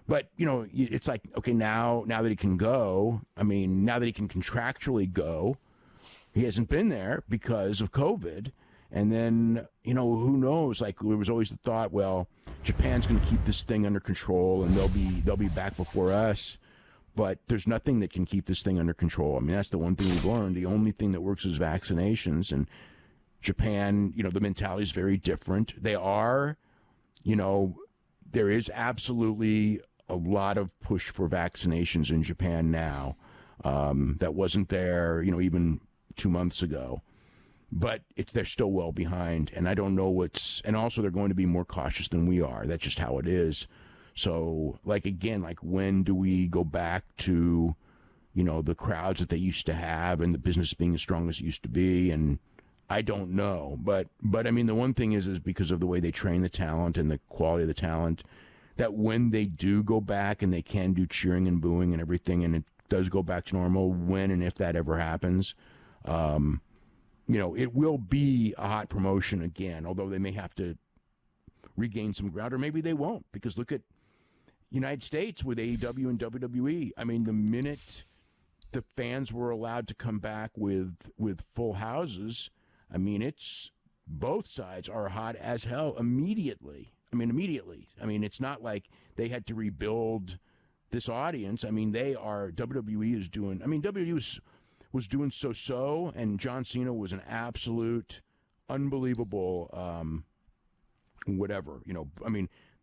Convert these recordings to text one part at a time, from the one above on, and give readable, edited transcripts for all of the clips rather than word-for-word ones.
But, it's like, okay, now that he can go, now that he can contractually go, he hasn't been there because of COVID. And then, who knows? Like, there was always the thought, well, Japan's going to keep this thing under control and they'll be back before us. But there's nothing that can keep this thing under control. That's the one thing we've learned. The only thing that works is vaccinations. And Japan, the mentality is very different. They are, there is absolutely a lot of push for vaccinations in Japan now. That wasn't there, even 2 months ago. But they're still well behind, and I don't know and also they're going to be more cautious than we are. That's just how it is. So, again, when do we go back to, the crowds that they used to have and the business being as strong as it used to be? And I don't know. But the one thing is because of the way they train the talent and the quality of the talent, that when they do go back and they can do cheering and booing and everything, and it does go back to normal, when and if that ever happens, it will be a hot promotion again, although they may have to regain some ground, or maybe they won't, because look at United States with AEW and WWE. The minute the fans were allowed to come back with full houses, it's both sides are hot as hell immediately. Immediately. It's not like they had to rebuild this audience. WWE is doing, WWE was doing so, and John Cena was an absolute unbelievable whatever.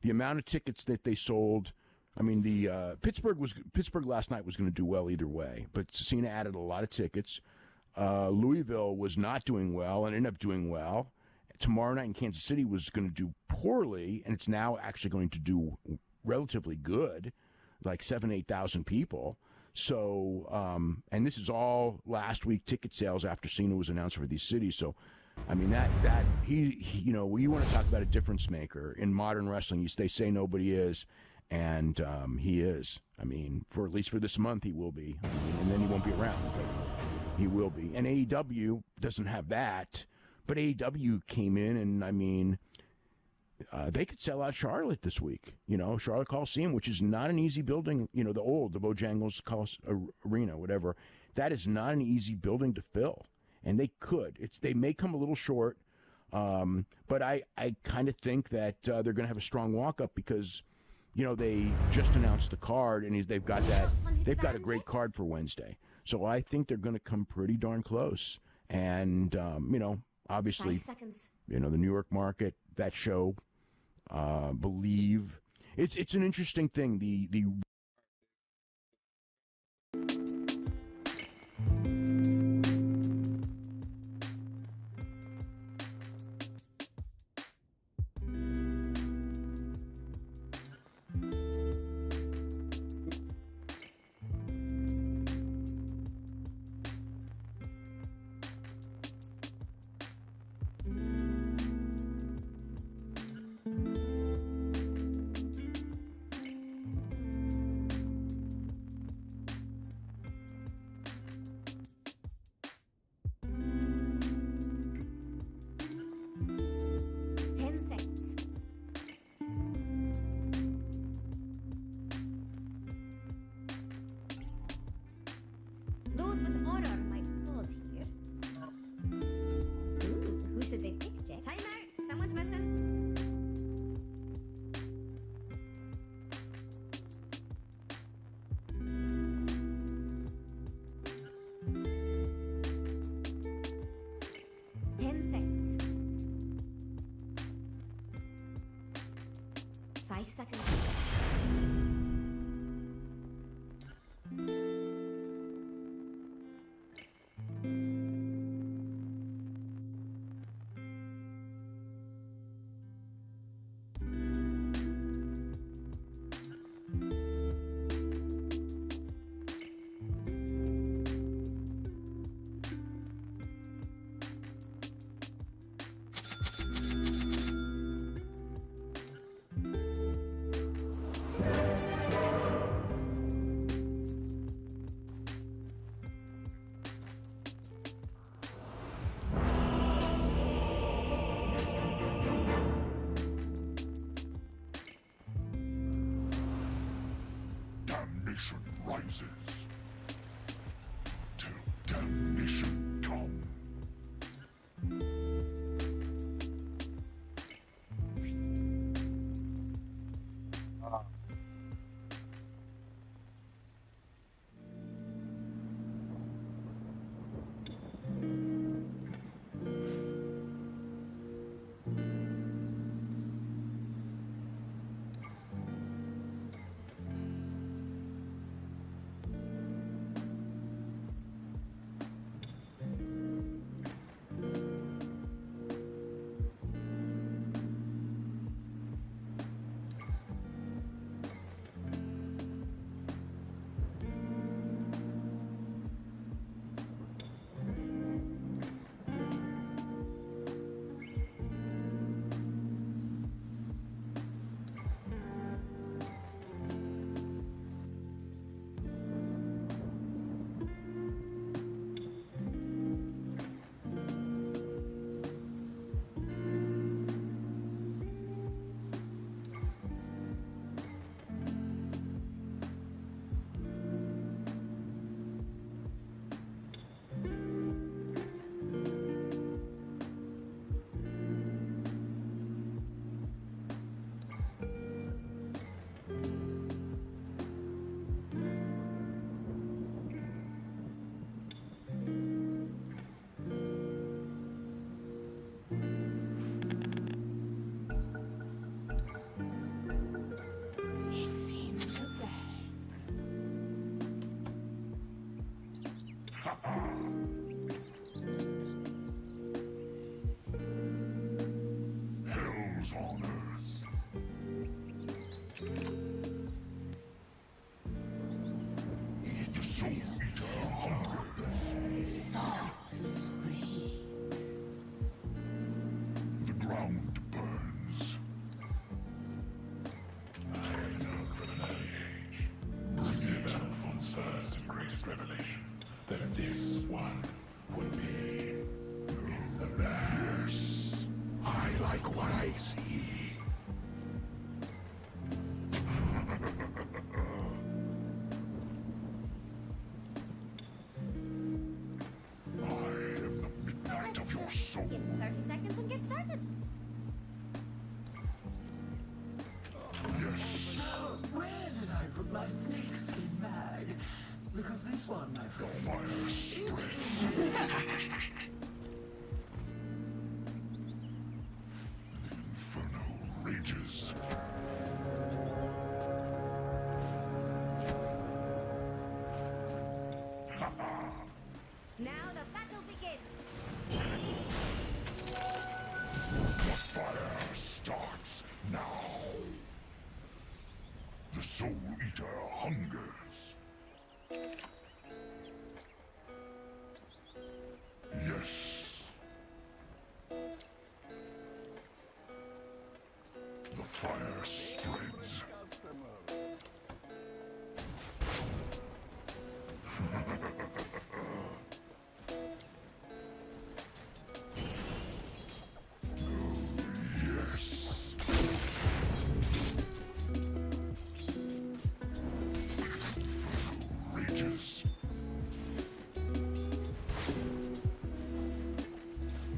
The amount of tickets that they sold. Pittsburgh last night was going to do well either way, but Cena added a lot of tickets. Louisville was not doing well and ended up doing well. Tomorrow night in Kansas City was going to do poorly, and it's now actually going to do relatively good, like 8,000 people. So, and this is all last week ticket sales after Cena was announced for these cities. So, he you want to talk about a difference maker in modern wrestling. They say nobody is, and he is. For at least for this month, he will be. And then he won't be around, but he will be. And AEW doesn't have that, but AEW came in, and they could sell out Charlotte this week. Charlotte Coliseum, which is not an easy building. The Bojangles Arena, whatever. That is not an easy building to fill, and they could. They may come a little short, but I kind of think that they're going to have a strong walk up because, they just announced the card, and they've got a great card for Wednesday. So I think they're going to come pretty darn close, and obviously, the New York market, that show. Believe it's an interesting thing. The Those with honor might pause here. Ooh, who should they pick, Jet? Time out! Someone's missing. Hell's on earth. The soul eater hungers. So sweet. The ground burns. I know criminality age. Bring the Evanophone's first and greatest revelation. That this one will be in the bag. Yes. I like what I see. I am the midnight of your soul. Give it 30 seconds and get started. Yes. Where did I put my snakeskin bag? Because this one, my The friends, fire spreads. The inferno rages. Now the battle begins. The fire starts now. The soul eater hungers. Yes. The fire spreads. Yes. Rages.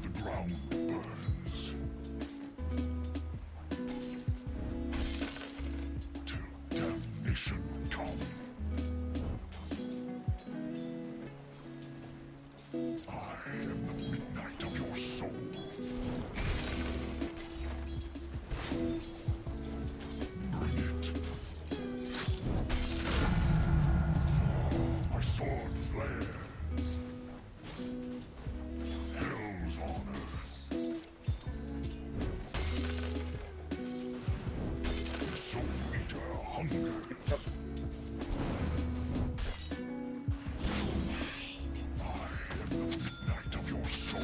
The ground burns. Till damnation come. I am the midnight of your soul. Bring it. My sword flares. Hell's on earth. The soul eater hungers. I am the midnight of your soul.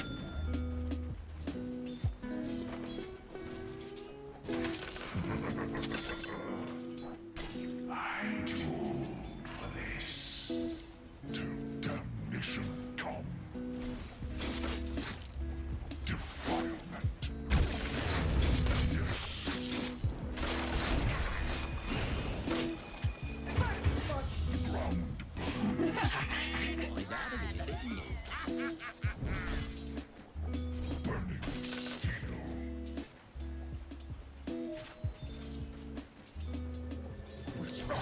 I toiled for this. Till damnation come. Defilement. Yes. The ground burning steel. Whisper.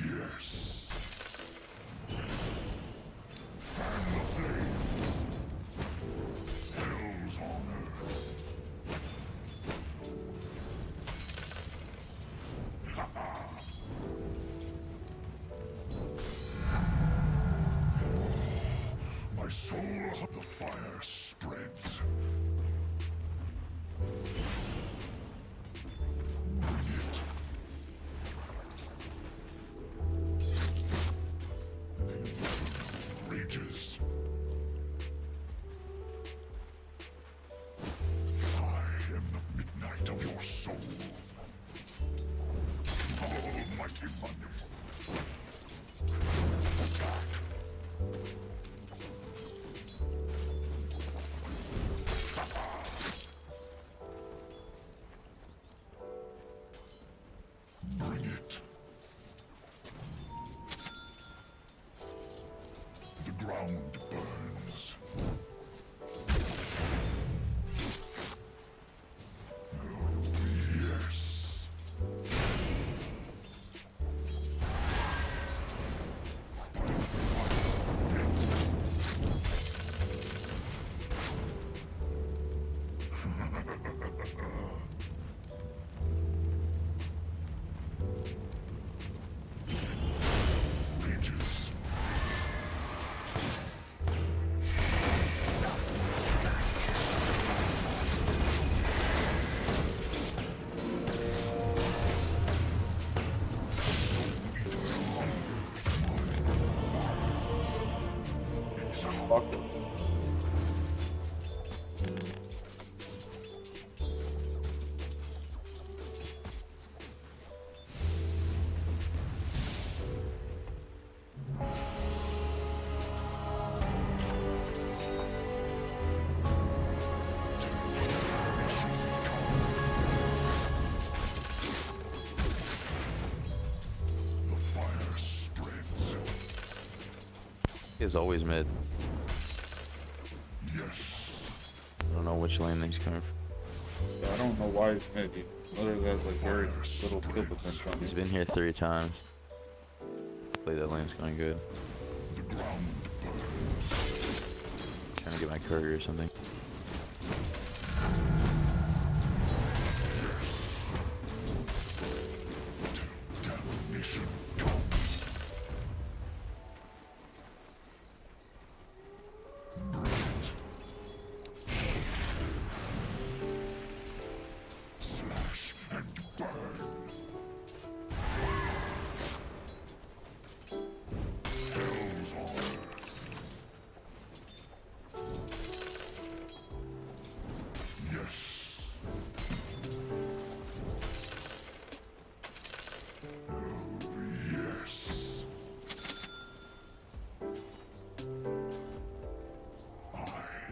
Yes. Fan the flame. Hell's on earth. My soul, the fire spreads. Bring it. The inferno rages. I am the midnight of your soul. Almighty money. Attack. Bring it. The ground burns. Oh, yes. Fuck it. The fire spreads. He's always mid. Yes. I don't know which lane he's coming from. Yeah, I don't know why he's mid. He literally has like very little kill potential. He's been here 3 times. Hopefully that lane's going good. The ground Trying to get my courier or something. damnation comes. Brilliant. Slash and burn. Hell's on earth. Yes. Yes. I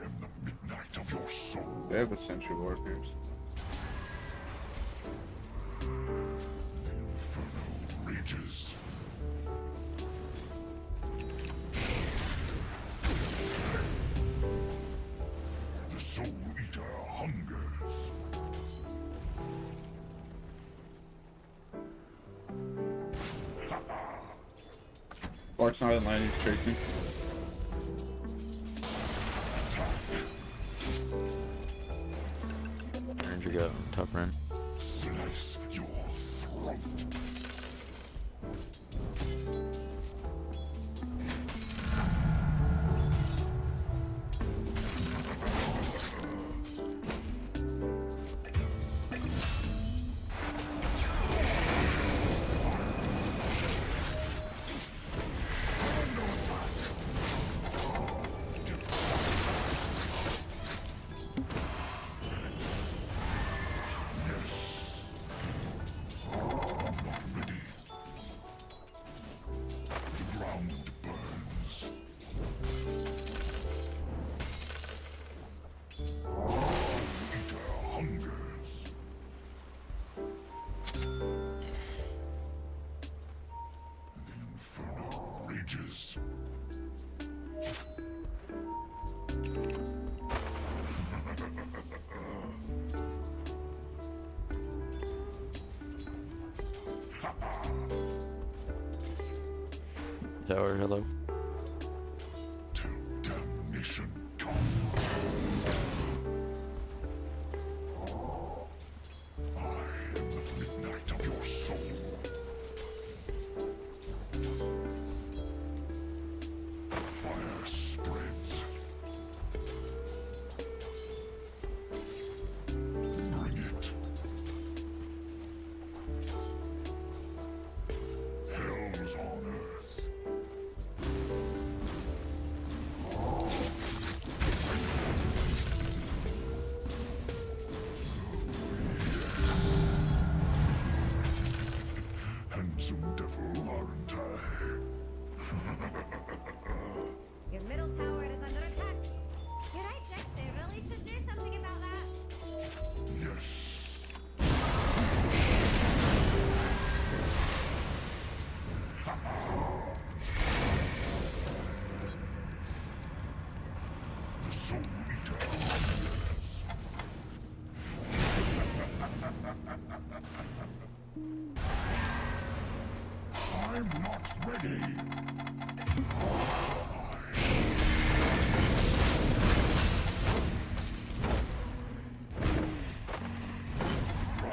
am the midnight of your soul. They have a sentry ward here. The inferno rages. The soul eater hungers. Bart's not in line, he's chasing. Ranger got top run. Slice your throat. Ready. The ground burns. Soul eater hungers. The inferno rages. Tower, hello. To damnation come. I am the midnight of your soul. The fire spreads. Bring it. Hell's on earth. Handsome devil, aren't I? Your middle tower is under attack. You're right, Jax. They really should do something about that. Yes. The soul eater hungers. I'm not ready.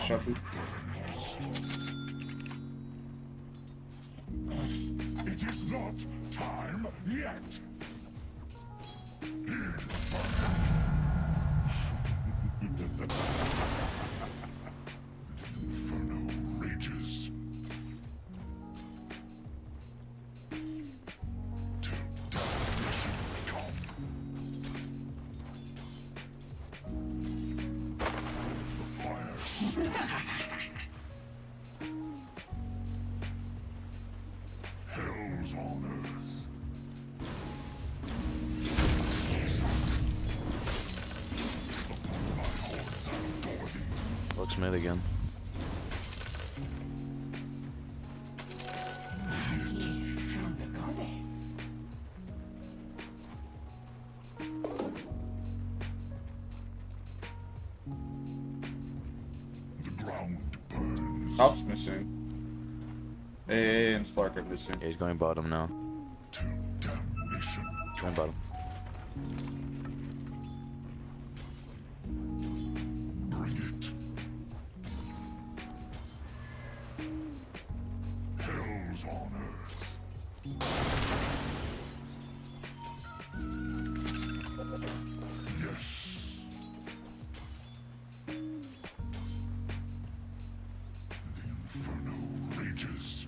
Shuffle. It is not time yet. The inferno rages. To damnation come. mid again. From the goddess. The ground burns Top's missing. AA and Stark are missing. Yeah, he's going bottom now. to damnation. Going bottom. Bring it. Hell's on earth. Yes. The inferno rages.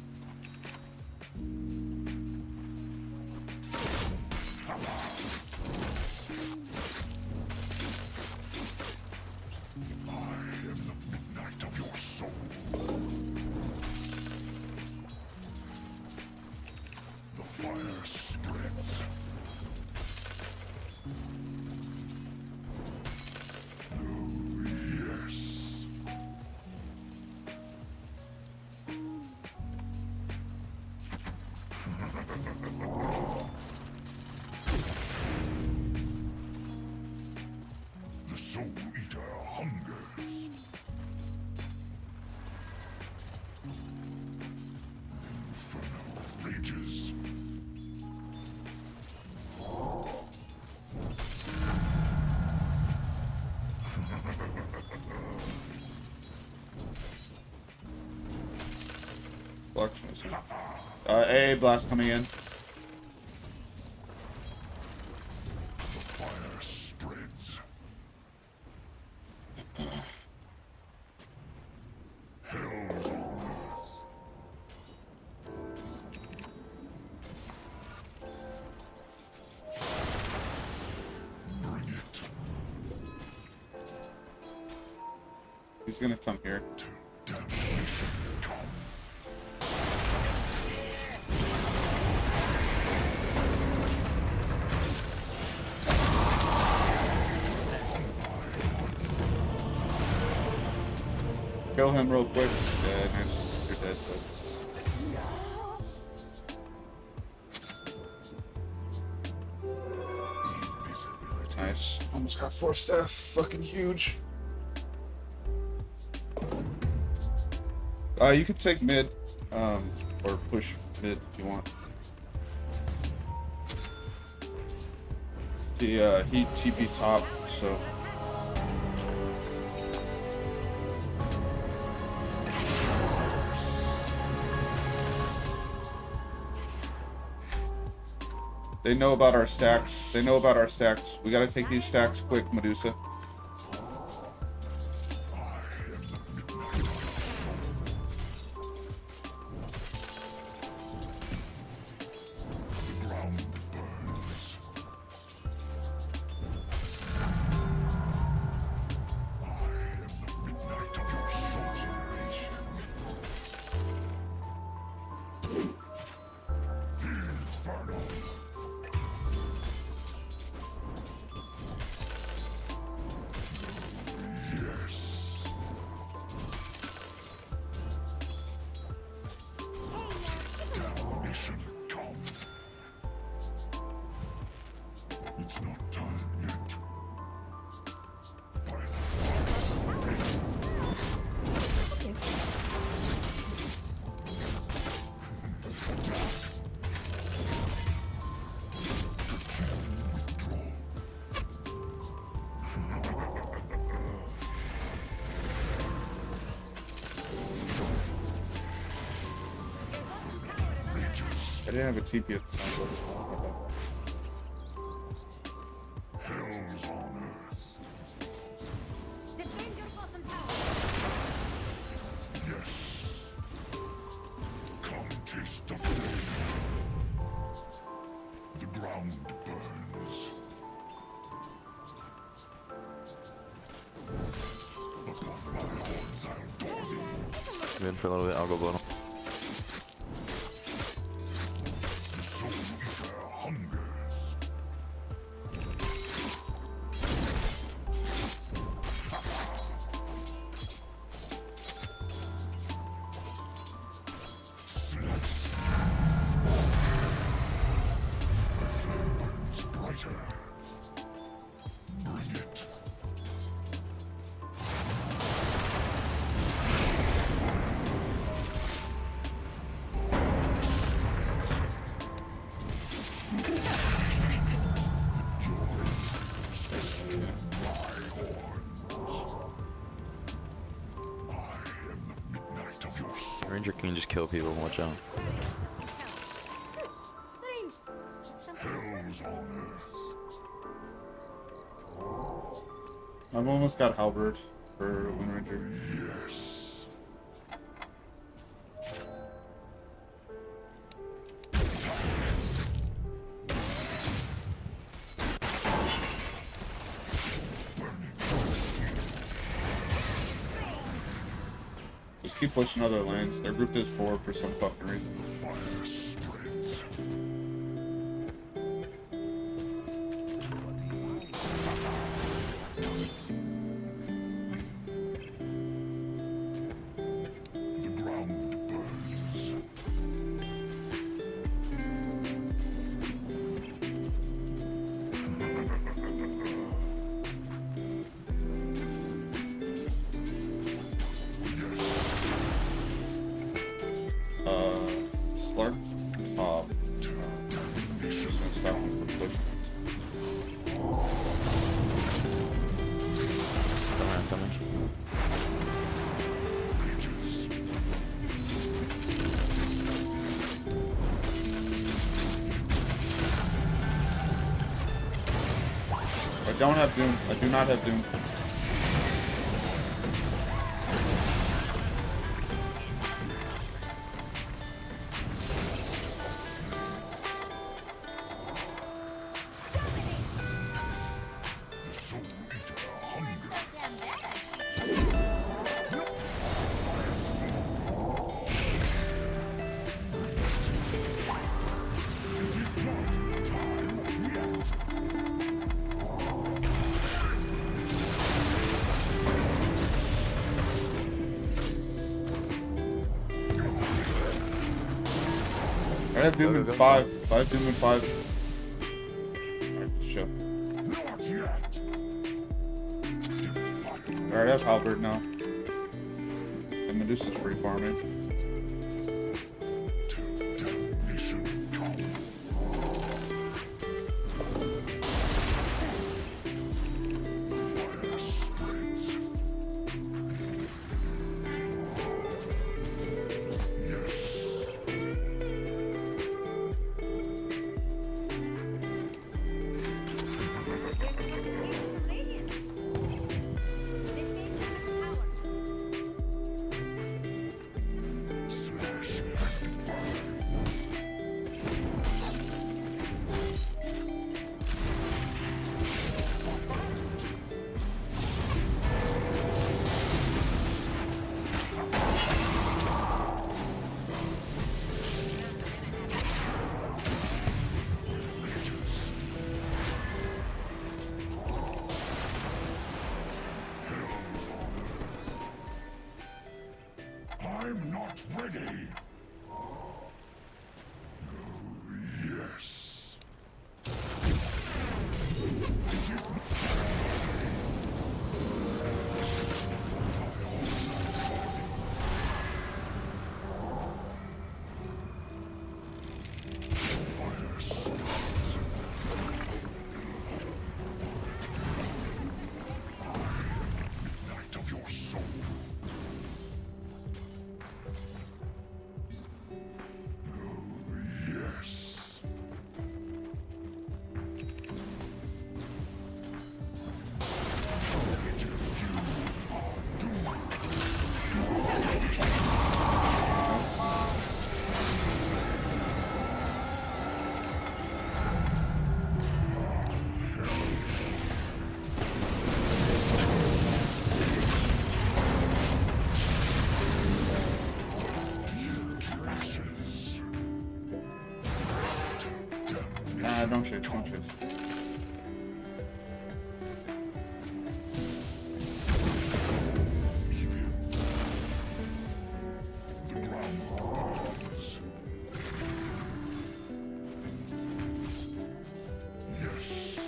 I am the midnight of your soul. The fire spreads. Oh, yes. The Soul Eater hungers. The inferno rages. Stark's missing. AA blast coming in. The fire spreads. Hell's on earth. Bring it He's gonna come here. to damnation. Come. Kill him real quick. Yeah, nice. You're dead, but Invisibility. nice. Almost got 4 staff. Fucking huge. You could take mid, or push mid if you want. The he TP top, so they know about our stacks. They know about our stacks. We gotta take these stacks quick, Medusa. The ground burns. I am the midnight of your soul generation. Inferno. Yes. Damnation come. It's not time yet. By the I didn't have a TP at the time. Hell's on earth. Defend your bottom tower. Yes. Come taste the flame. The ground burns. Upon my horns I'll door thee. Mid for a little bit. I'll go bottom. The Soul Eater hungers. can just kill people. Watch out. Strange. It's something Hell's on earth. I've almost got Halberd for Wind Ranger. Yes. Just keep pushing other lanes. They're grouped as 4 for some fucking reason. The fire spreads. The ground burns. Slark top. Just gonna stop him from pushing. I'm coming. I don't have Doom. I do not have Doom. The soul eater hunger. so damn bad, actually. It is not time yet. I have Doom in Go. 5. I have Doom in 5. Alright, show. Not yet. Defiant. Alright, I have Halberd now. And Medusa's free farming. Till damnation come. Fire spreads. Yes. Here's a notification from Radiant. Defend your tower. Slash and burn. I'm not ready. Oh, yes. It is fire midnight of your soul. Yes. Ashes. Nah, don't chase, don't chase. Evil. The ground burns. Yes.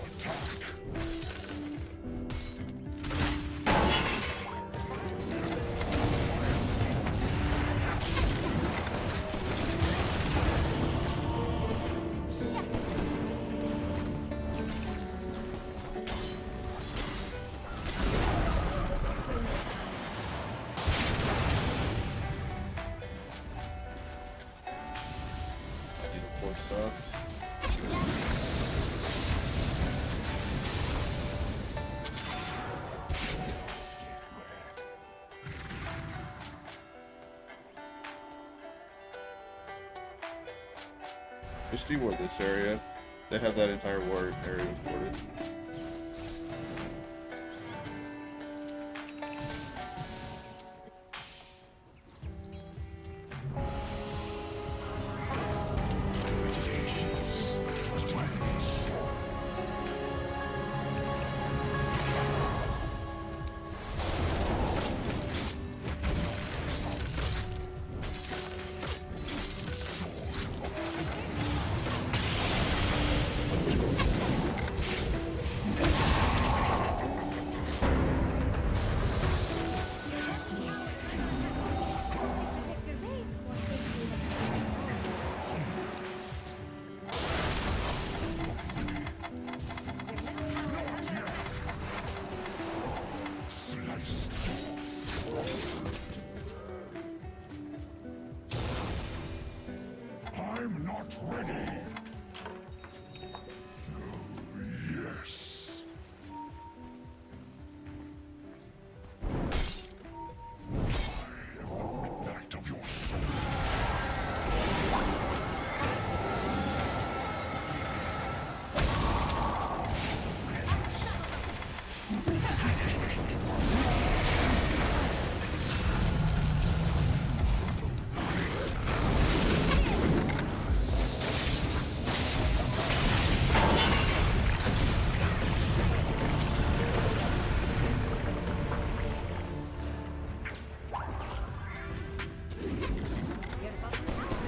Attack. poor stuff. Just deward this area. They have that entire ward area warded. Protect your base more safely than your middle tower is under attack. Slice. I'm not ready. Oh, yes. I am the midnight of your soul. Your bottom tower.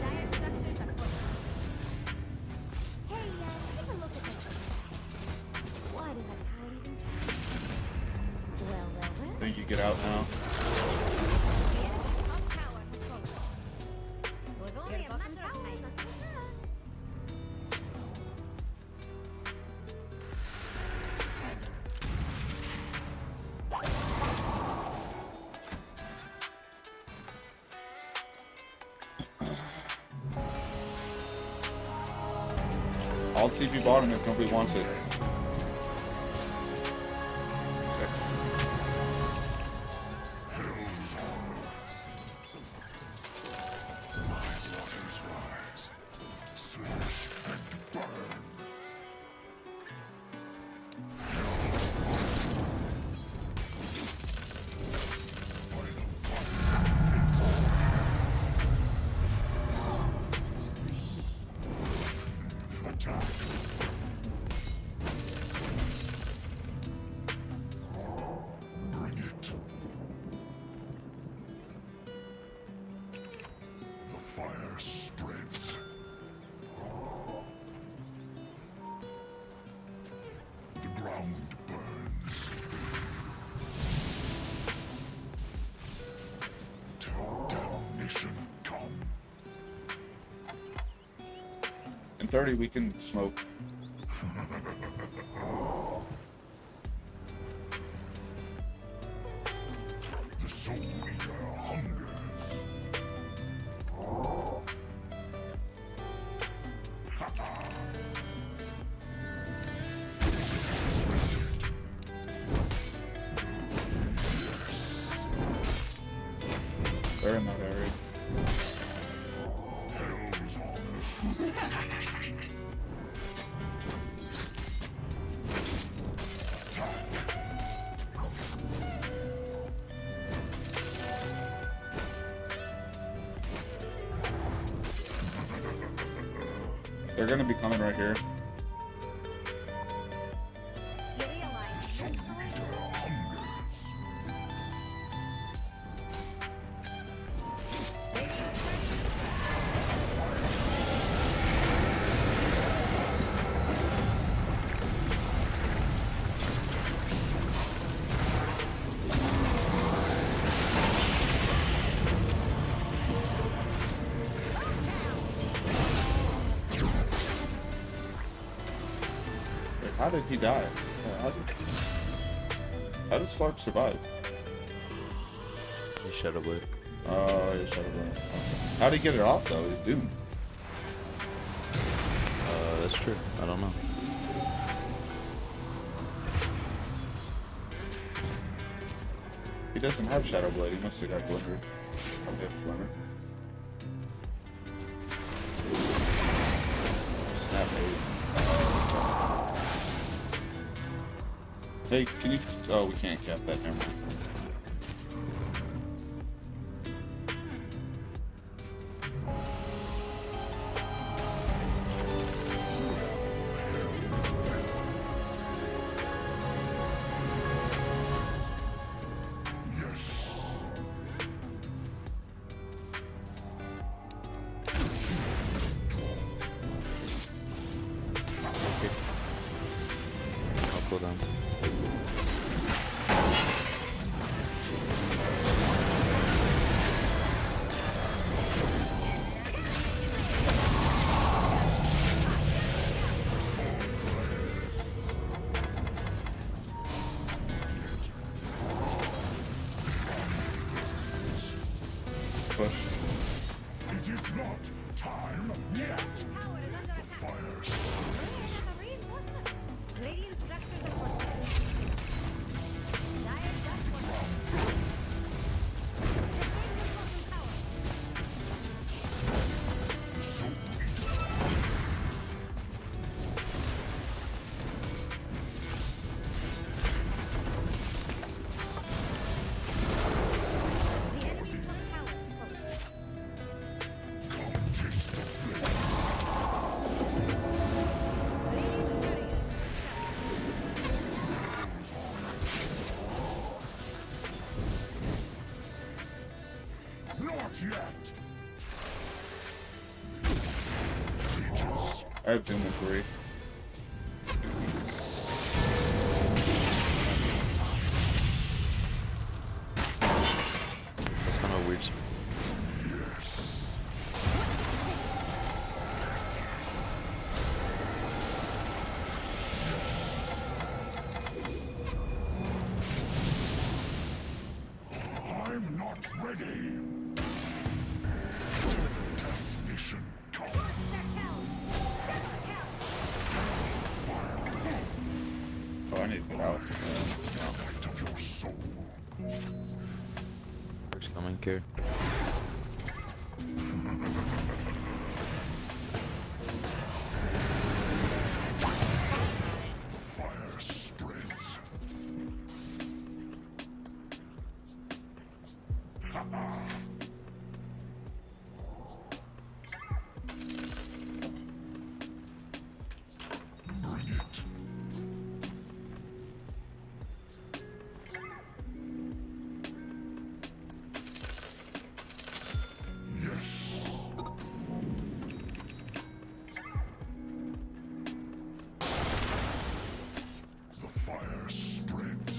Dire structures are fortified. Hey, take a look at this. What is that tower even doing? Well. I think you get out now. The enemy's top tower has fallen. It was only a matter of time. I'll TP bottom if nobody wants it. Okay. Waters rise. Slash and burn. By the fire. Attack. Bring it. The fire spreads. The ground burns. Till damnation come. In 30 we can smoke. The Soul Eater hungers. They're in that area. Hell's honor. They're gonna be coming right here. You realize Soul Eater hungers. Wait, how did he die? How did Slark survive? Shadow Blade. Oh, yeah, Shadow Blade. How'd he get it off though? He's doomed. That's true. I don't know. He doesn't have Shadow Blade. He must have got Glimmer. Okay, Glimmer. Snap eight. Hey, can you? Oh, we can't cap that. Never mind. I'll cool down. Push. It is not time yet. Tower is under attack. Fire. The reinforcements. Radiant structures are fortified. Dire dust fortified. Defend the bottom tower. The enemy's top tower is falling. Come taste the flame. Radiant barriers. Not yet. I have Doom in 3. That's kind of weird. I'm not ready. Mission come. Oh, I need to get out. Light of your soul. First coming care. Fire spreads. Bring it. Yes. The fire spreads.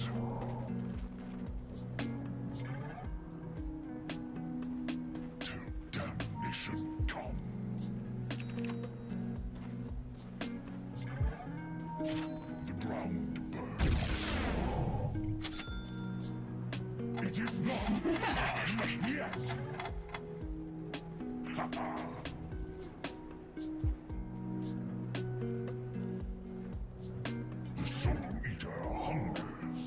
Till damnation come. The ground burns. It is not time yet. Ha ha. The Soul Eater hungers.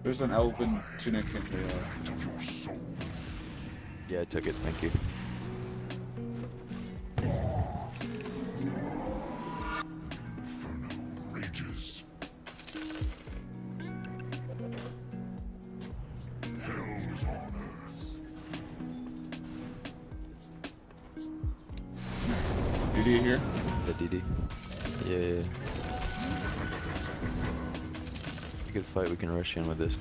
There's an elven tunic in the. Light of your soul. Yeah, I took it. Thank you. Inferno rages. Hell's on earth. DD here. The DD. Yeah. A good fight. We can rush in with this.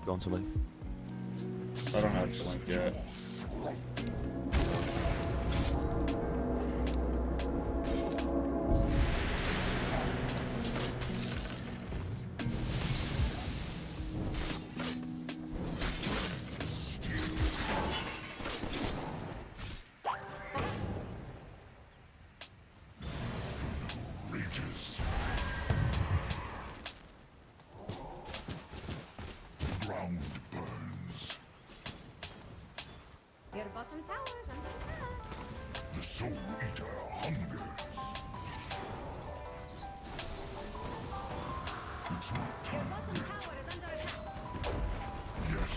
Go on somebody. I don't have blink yet. Rages. Ground burns. Your bottom tower is under attack. The Soul Eater hungers. It's not Your time bottom yet. tower is under attack. Yes.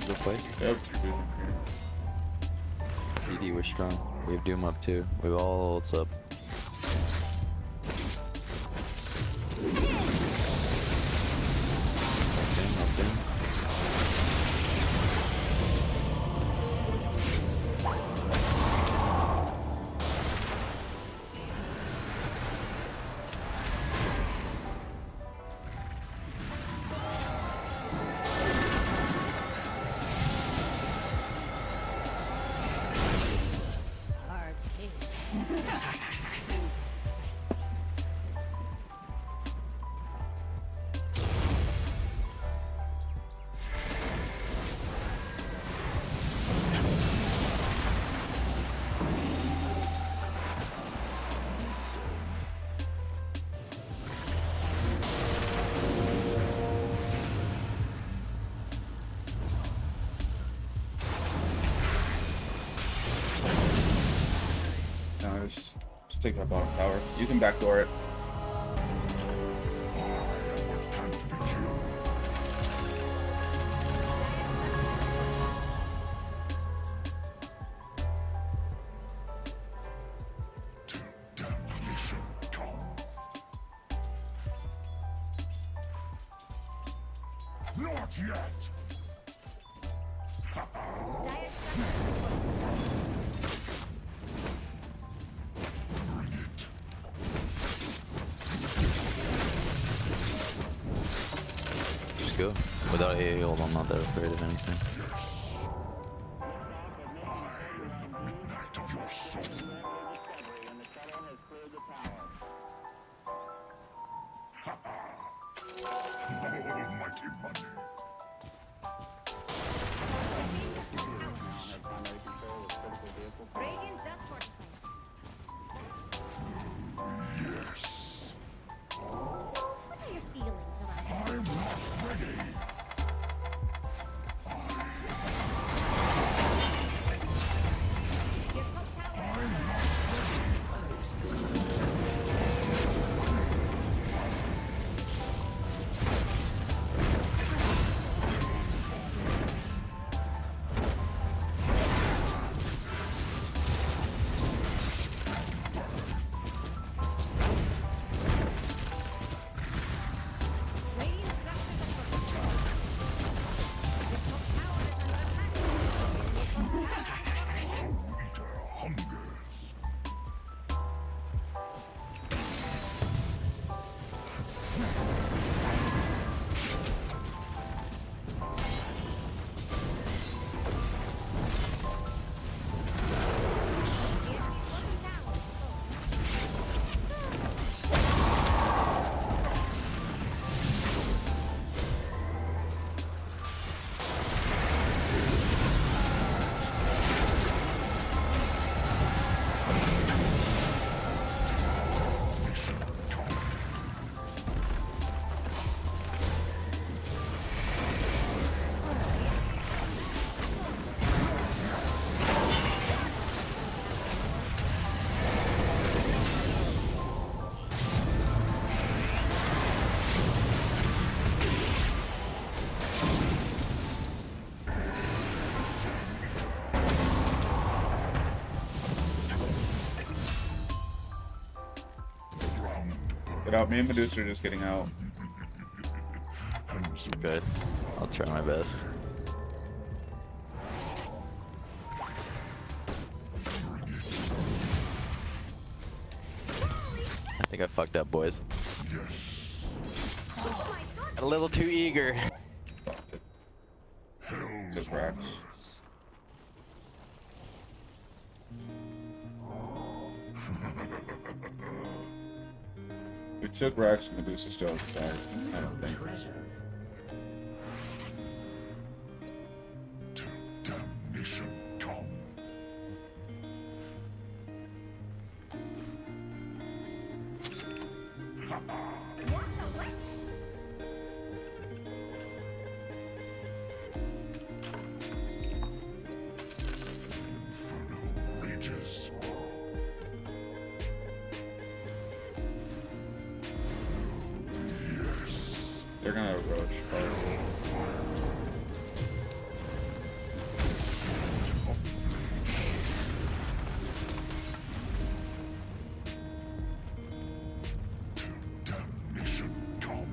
Go fight. Yep. Fusion here. BD, we're strong. We have Doom up too. We have all ults up. Up in. Nice. Just take that bottom tower. You can backdoor it. I am what can't be killed. Till damnation come. Not yet. Dire structures Bring it. Just go. Without AA ult, I'm not that afraid of anything. I am the midnight of your soul. Almighty money. Radiant just fortified. Yes. So, what are your feelings around it? I'm not ready. Your top tower I'm not Radiant structures are fortified. Your top tower is under attack. Your bottom tower is Soul Eater hungers. the enemy's bottom tower is full. Get out. Me and Medusa are just getting out. Handsome. Good. I'll try my best. I think I fucked up, boys. Yes. A little too eager. Took Rax. We took Rax and Medusa still back. I don't think. Treasures. To damnation, Tom. What the what? Inferno rages. Yes. They're gonna roach. Probably. To damnation, Tom.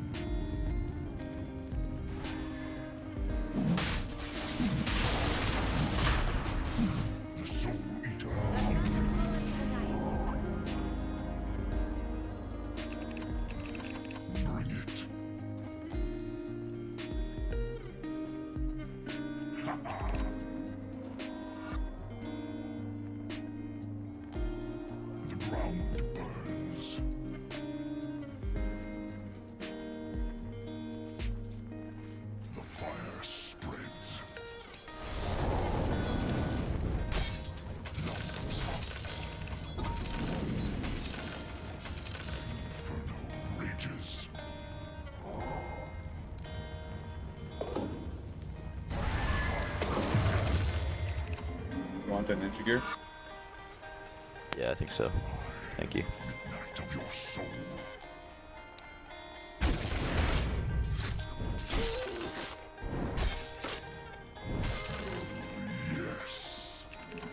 The Soul Eater. The sun has fallen to the dire. Bring it. The ground burns. The fire spreads. Inferno rages. You want that ninja gear? Yeah, I think so. Thank you. Night of your soul. Yes. The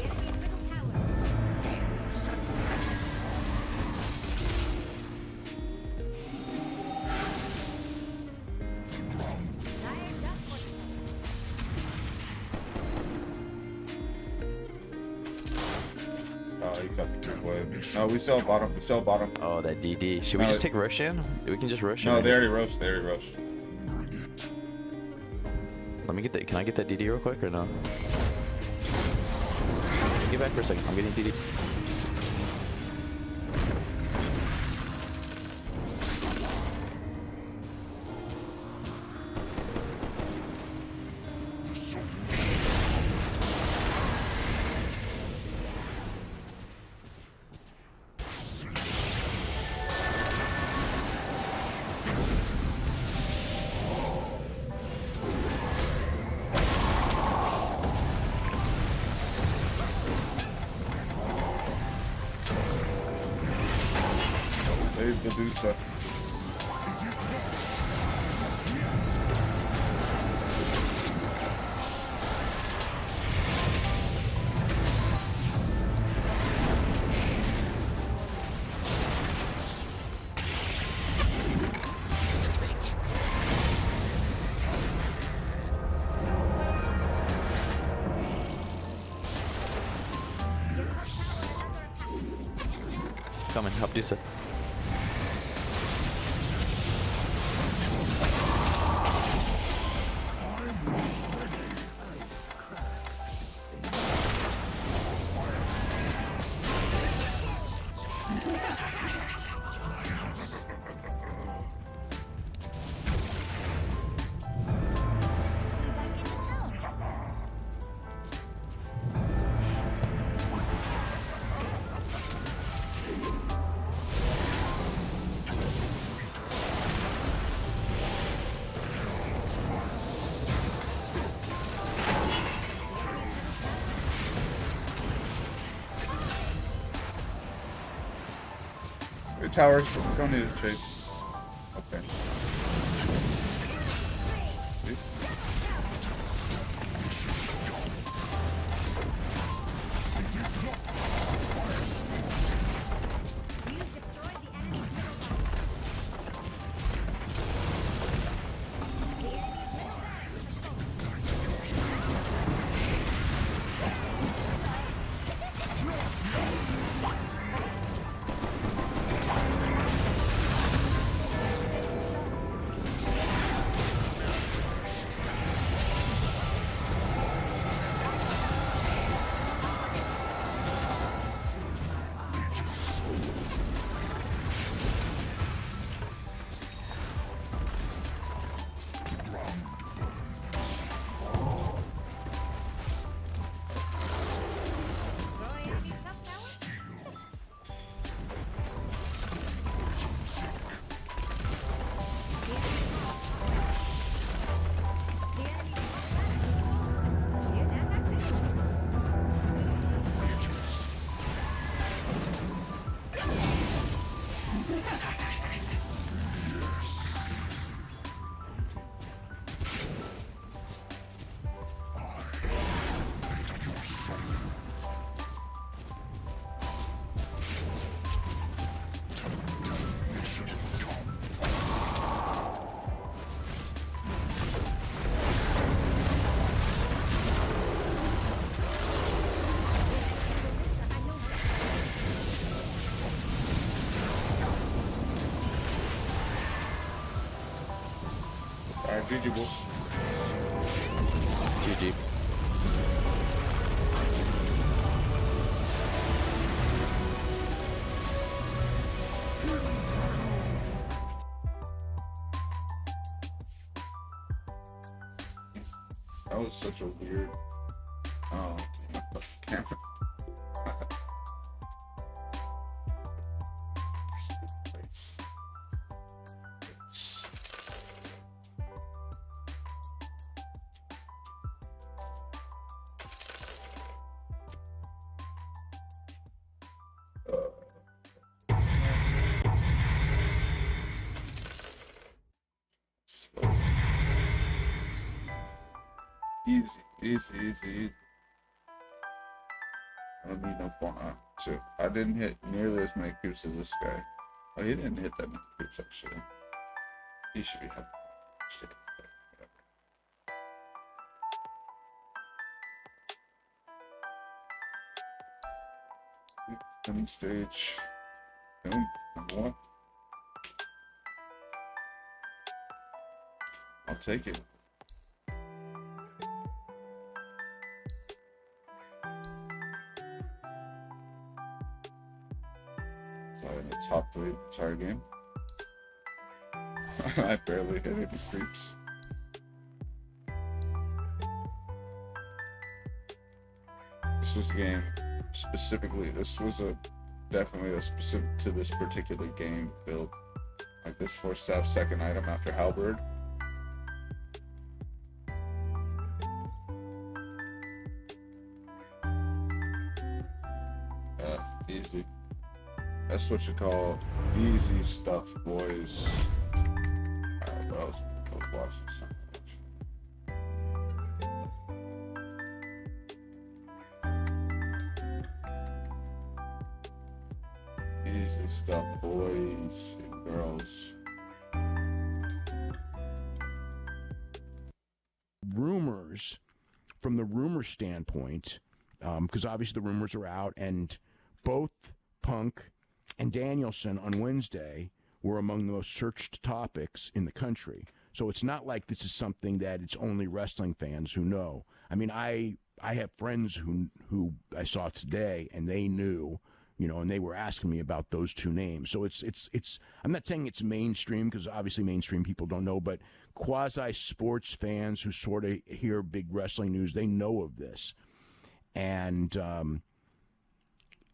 enemy's middle tower is dire just fortified. Oh, you got the good wave. No, we still have bottom. We still have bottom. Oh, that DD. Should we No, just take Roshan? We can just Roshan. No, right they here. already roast. They already roast. Bring it. Let me get that. Can I get that DD real quick or no? Get back for a second. I'm getting DD. Save Medusa. Coming. Help Dusa. Ice cracks. Flew back into town. towers. Don't need to chase. Okay. See? You've destroyed the enemy's middle barracks. The enemy's middle barracks has fallen. Destroy enemy's top tower? The enemy's top barracks has fallen. You now have minions. Alright, GG, boys. GG. That was such a weird. Oh, my fucking camera. Easy, easy, easy. I don't need no fun. Shit, I didn't hit nearly as many creeps as this guy. Oh, he didn't hit that many creeps actually. He should be happy. Shit. Stunning stage. Boom. Number one. I'll take it. So in the top 3 entire game. I barely hit any creeps. This was a game specifically. This was definitely a specific to this particular game build. Like this 4-staff second item after Halberd. Easy. That's what you call easy stuff, boys. Alright, what else? Let's watch this. Easy stuff, boys and girls. Rumors, from the rumor standpoint, because obviously the rumors are out, and both Punk and Danielson on Wednesday were among the most searched topics in the country. So it's not like this is something that it's only wrestling fans who know. I mean, I have friends who I saw today, and they knew, and they were asking me about those two names. So it's I'm not saying it's mainstream, because obviously mainstream people don't know, but quasi sports fans who sort of hear big wrestling news, they know of this. And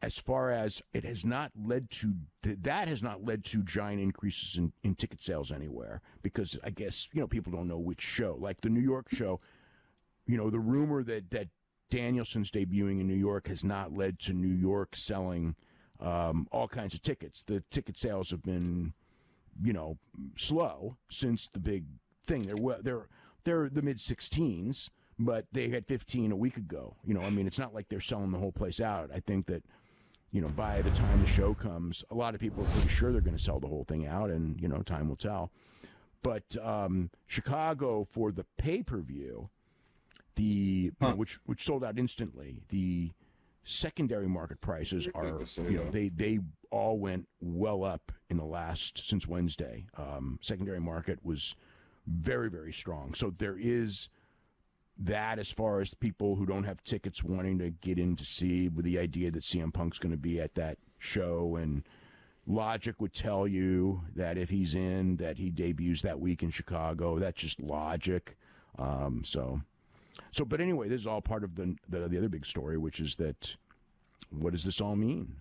as far as it has not led to, that has not led to giant increases in ticket sales anywhere, because I guess, people don't know which show. Like the New York show, the rumor that Danielson's debuting in New York has not led to New York selling all kinds of tickets. The ticket sales have been, slow since the big thing. They're the mid-16s, but they had 15 a week ago. It's not like they're selling the whole place out. I think that, by the time the show comes, a lot of people are pretty sure they're going to sell the whole thing out, and, time will tell. But Chicago, for the pay-per-view, which sold out instantly, the secondary market prices are, they all went well up in the since Wednesday. Secondary market was very, very strong. So there is that as far as people who don't have tickets wanting to get in to see, with the idea that CM Punk's going to be at that show, and logic would tell you that if he's in, that he debuts that week in Chicago. That's just logic. But anyway, this is all part of the other big story, which is that, what does this all mean?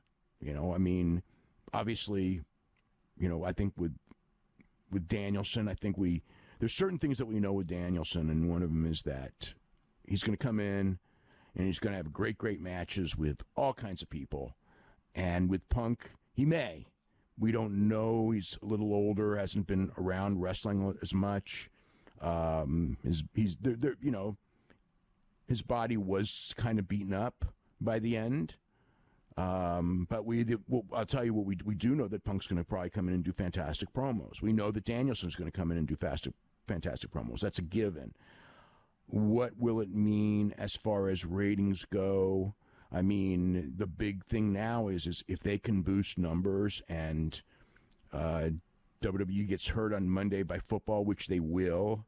Obviously, I think with Danielson, I think there's certain things that we know with Danielson, and one of them is that he's going to come in and he's going to have great, great matches with all kinds of people. And with Punk, he may. We don't know. He's a little older, hasn't been around wrestling as much. His body was kind of beaten up by the end. But I'll tell you what we do know, that Punk's going to probably come in and do fantastic promos. We know that Danielson's going to come in and do fantastic promos. That's a given. What will it mean as far as ratings go? The big thing now is if they can boost numbers, and WWE gets hurt on Monday by football, which they will.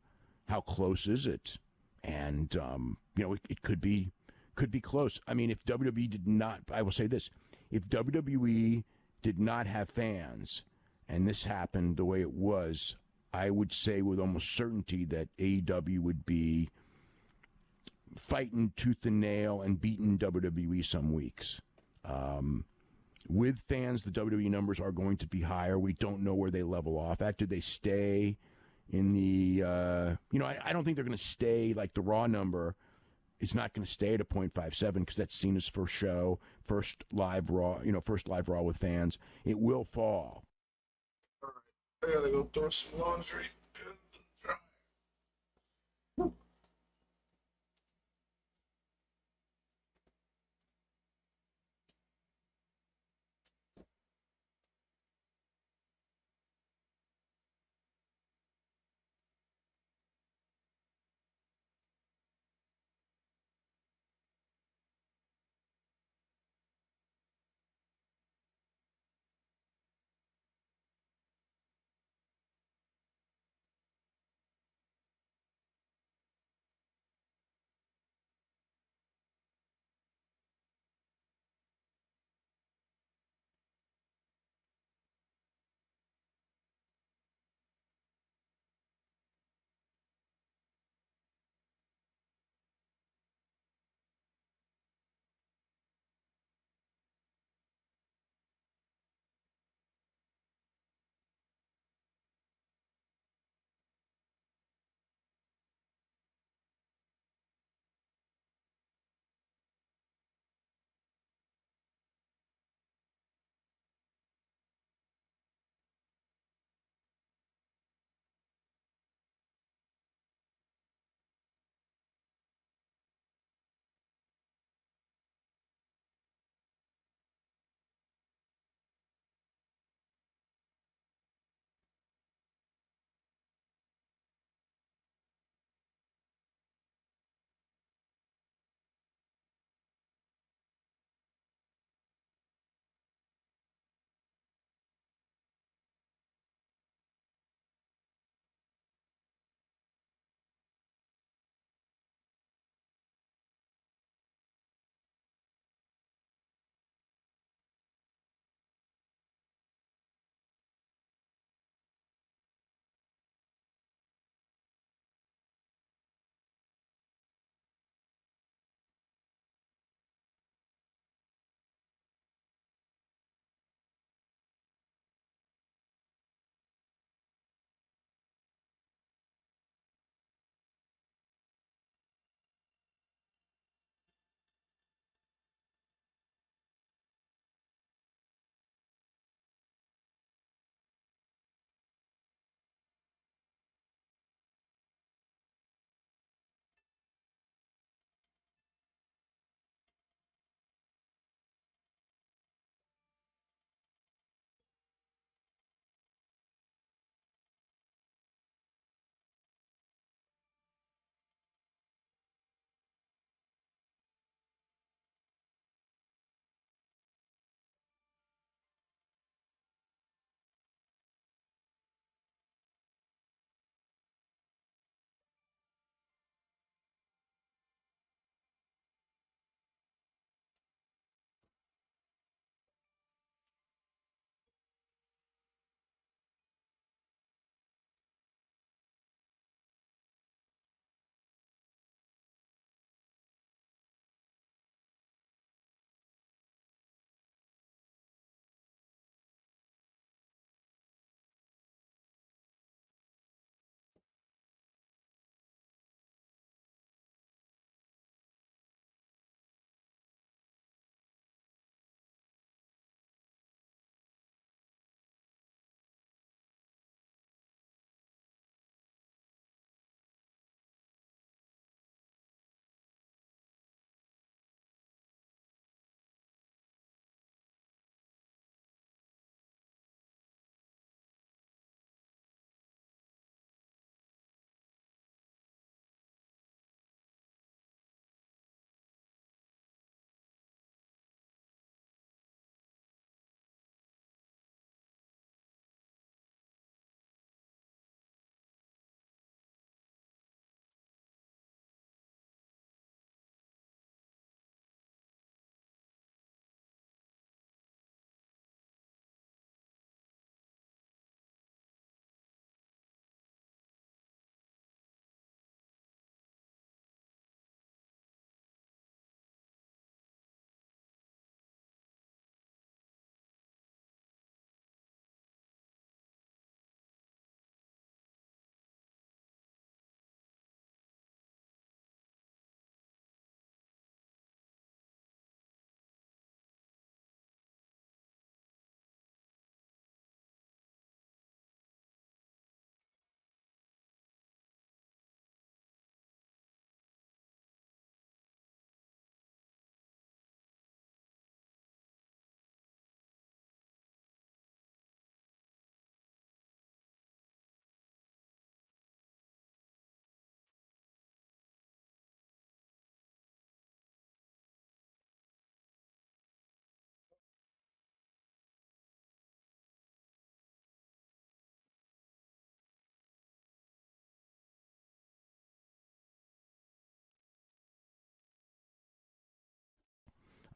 How close is it? And it could be close. If WWE did not, I will say this: if WWE did not have fans, and this happened the way it was, I would say with almost certainty that AEW would be fighting tooth and nail and beating WWE some weeks. With fans, the WWE numbers are going to be higher. We don't know where they level off at. Do they stay in the, I don't think they're going to stay like the Raw number. It's not going to stay at a 0.57 because that's seen as first show, first live Raw with fans. It will fall. All right, I gotta go throw some laundry.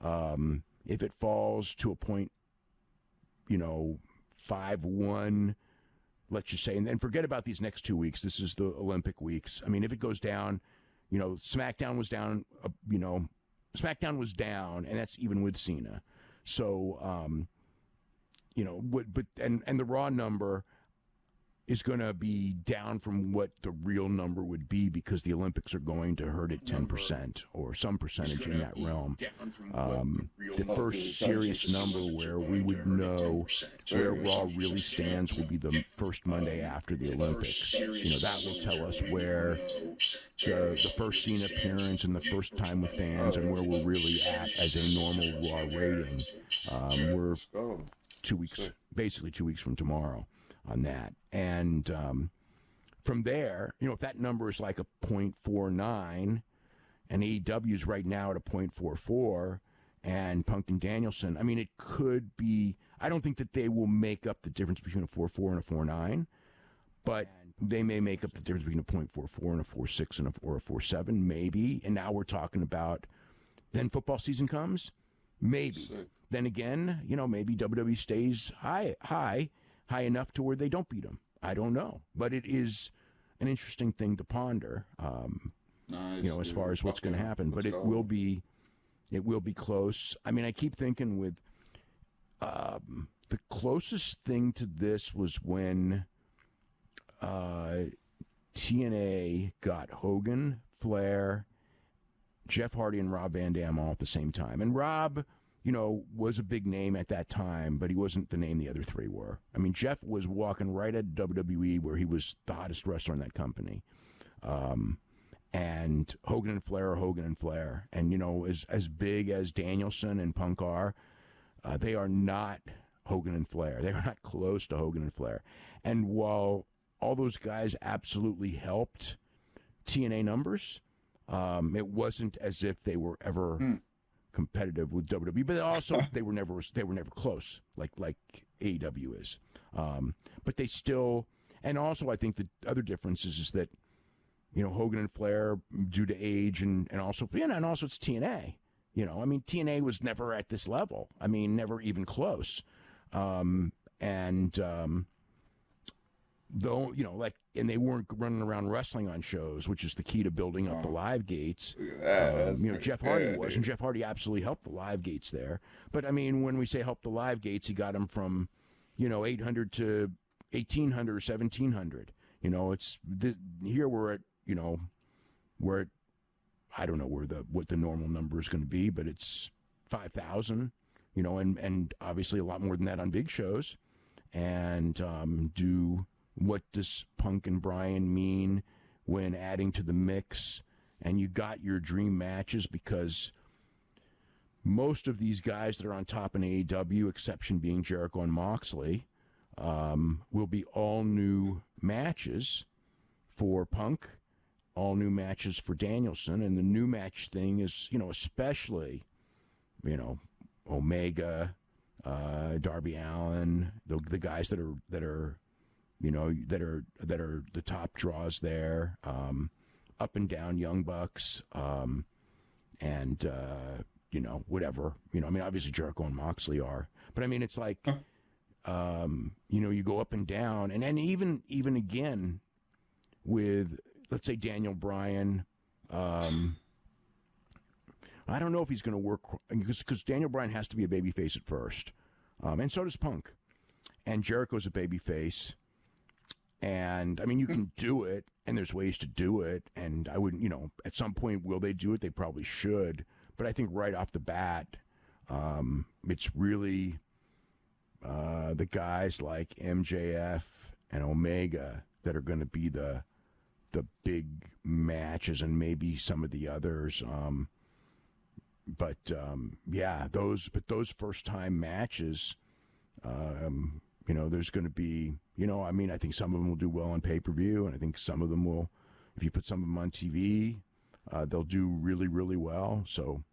If it falls to a point, 5-1, let's just say, and then forget about these next 2 weeks. This is the Olympic weeks. I mean, if it goes down, SmackDown was down, SmackDown was down, and that's even with Cena. So, and the Raw number is going to be down from what the real number would be because the Olympics are going to hurt it 10% or some percentage in that realm. The first serious number where we would know where Raw really stands will be the first Monday after the Olympics. That will tell us where the first scene appearance and the first time with fans and where we're really at as a normal Raw rating. We're 2 weeks, basically 2 weeks from tomorrow on that. And from there, if that number is like a 0.49 and AEW is right now at a 0.44 and Punk and Danielson, I mean, it could be, I don't think that they will make up the difference between a 4.4 and a 4.9, but they may make up the difference between a 0.44 and a 4.6 or a 4.7, maybe. And now we're talking about, then football season comes, maybe. Then again, maybe WWE stays high enough to where they don't beat them. I don't know, but it is an interesting thing to ponder. As far as what's going to happen, but it will be close. I mean, I keep thinking with the closest thing to this was when TNA got Hogan, Flair, Jeff Hardy, and Rob Van Dam all at the same time, and Rob, was a big name at that time, but he wasn't the name the other three were. I mean, Jeff was walking right at WWE where he was the hottest wrestler in that company. And Hogan and Flair are Hogan and Flair. And, as big as Danielson and Punk are, they are not Hogan and Flair. They are not close to Hogan and Flair. And while all those guys absolutely helped TNA numbers, it wasn't as if they were ever competitive with WWE, but also they were never close like AEW is. But they still, and also I think the other difference is that Hogan and Flair due to age and also it's TNA. I mean TNA was never at this level. I mean never even close. Though, and they weren't running around wrestling on shows, which is the key to building up the live gates. Jeff Hardy was, and Jeff Hardy absolutely helped the live gates there. But, I mean, when we say help the live gates, he got them from, 800 to 1,800 or 1,700. Here we're at, we're at, I don't know what the normal number is going to be, but it's 5,000, and obviously a lot more than that on big shows. And what does Punk and Bryan mean when adding to the mix? And you got your dream matches because most of these guys that are on top in AEW, exception being Jericho and Moxley, will be all new matches for Punk, all new matches for Danielson. And the new match thing is, especially, Omega, Darby Allin, the guys that are the top draws there, up and down Young Bucks, and whatever. I mean, obviously Jericho and Moxley are, but I mean, it's like, you go up and down, and then even again with, let's say, Daniel Bryan. I don't know if he's going to work because Daniel Bryan has to be a babyface at first, and so does Punk, and Jericho's a babyface. And I mean, you can do it, and there's ways to do it. And I wouldn't, at some point, will they do it? They probably should. But I think right off the bat, it's really the guys like MJF and Omega that are going to be the big matches, and maybe some of the others. Those first time matches. There's going to be, I think some of them will do well on pay-per-view, and I think some of them will, if you put some of them on TV, they'll do really, really well. So,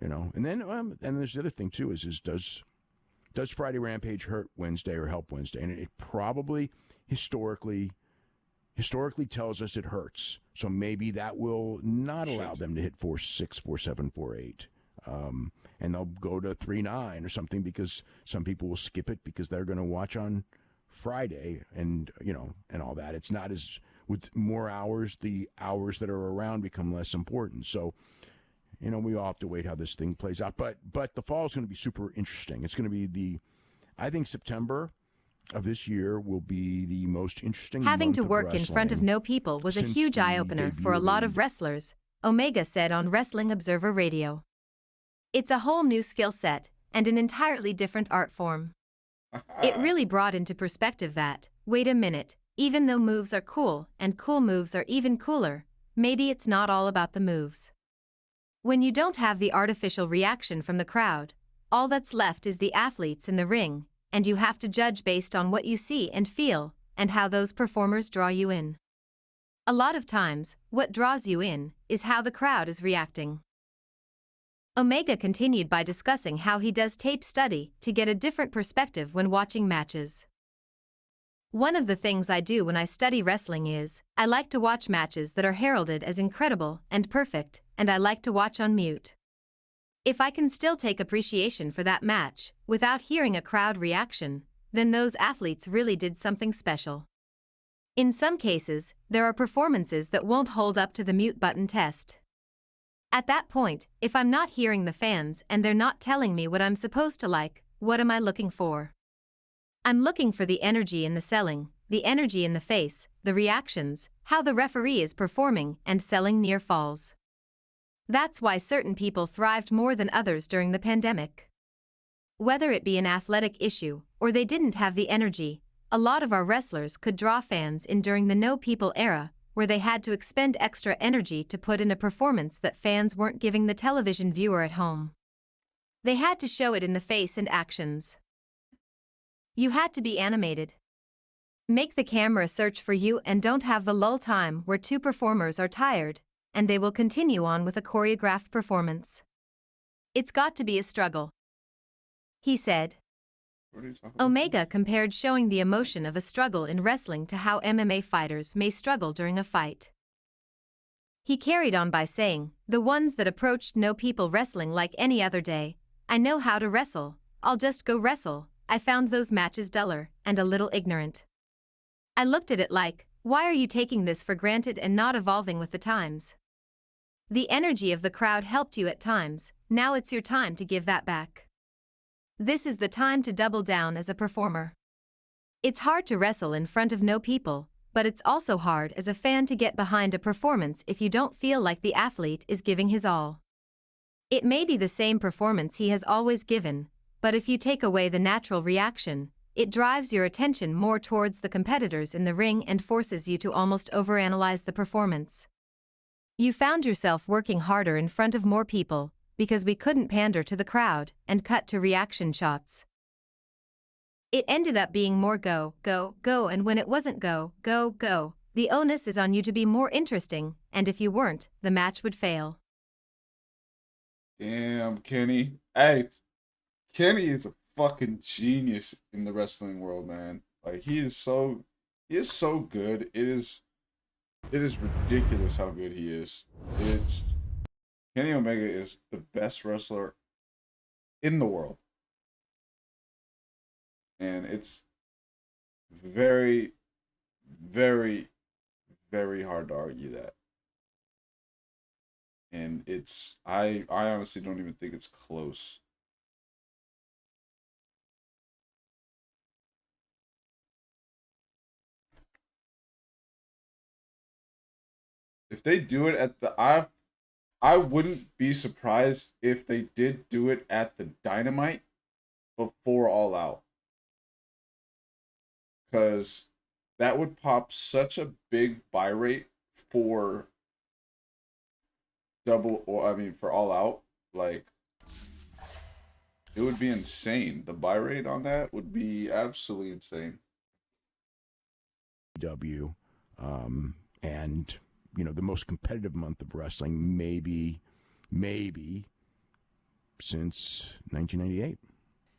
and then and there's the other thing too is does Friday Rampage hurt Wednesday or help Wednesday? And it probably historically tells us it hurts. So maybe that will not allow them to hit 4.6, 4.7, 4.8. And they'll go to 3-9 or something because some people will skip it because they're going to watch on Friday and all that. It's not as with more hours, the hours that are around become less important. So, we all have to wait how this thing plays out. But the fall is going to be super interesting. It's going to be I think September of this year will be the most interesting. Having month to of work in front of wrestling no people was a since huge the eye-opener debut for a lot the- of wrestlers, Omega said on Wrestling Observer Radio. It's a whole new skill set and an entirely different art form. It really brought into perspective that, wait a minute, even though moves are cool and cool moves are even cooler, maybe it's not all about the moves. When you don't have the artificial reaction from the crowd, all that's left is the athletes in the ring, and you have to judge based on what you see and feel, and how those performers draw you in. A lot of times, what draws you in is how the crowd is reacting. Omega continued by discussing how he does tape study to get a different perspective when watching matches. One of the things I do when I study wrestling is, I like to watch matches that are heralded as incredible and perfect, and I like to watch on mute. If I can still take appreciation for that match, without hearing a crowd reaction, then those athletes really did something special. In some cases, there are performances that won't hold up to the mute button test. At that point, if I'm not hearing the fans and they're not telling me what I'm supposed to like, what am I looking for? I'm looking for the energy in the selling, the energy in the face, the reactions, how the referee is performing and selling near falls. That's why certain people thrived more than others during the pandemic. Whether it be an athletic issue or they didn't have the energy, a lot of our wrestlers could draw fans in during the no people era, where they had to expend extra energy to put in a performance that fans weren't giving the television viewer at home. They had to show it in the face and actions. You had to be animated. Make the camera search for you and don't have the lull time where two performers are tired, and they will continue on with a choreographed performance. It's got to be a struggle, he said. What are you talking about? Omega compared showing the emotion of a struggle in wrestling to how MMA fighters may struggle during a fight. He carried on by saying, the ones that approached no people wrestling like any other day, I know how to wrestle, I'll just go wrestle, I found those matches duller and a little ignorant. I looked at it like, why are you taking this for granted and not evolving with the times? The energy of the crowd helped you at times, now it's your time to give that back. This is the time to double down as a performer. It's hard to wrestle in front of no people, but it's also hard as a fan to get behind a performance if you don't feel like the athlete is giving his all. It may be the same performance he has always given, but if you take away the natural reaction, it drives your attention more towards the competitors in the ring and forces you to almost overanalyze the performance. You found yourself working harder in front of more people, because we couldn't pander to the crowd and cut to reaction shots. It ended up being more go, go, go, and when it wasn't go, go, go, the onus is on you to be more interesting, and if you weren't, the match would fail. Damn, Kenny. Hey, Kenny is a fucking genius in the wrestling world, man. Like he is so good. It is ridiculous how good he is. Kenny Omega is the best wrestler in the world. And it's very, very, very hard to argue that. And I honestly don't even think it's close. If they do it at I wouldn't be surprised if they did do it at the Dynamite before All Out. Because that would pop such a big buy rate for for All Out. Like, it would be insane. The buy rate on that would be absolutely insane. W, and the most competitive month of wrestling, maybe since 1998.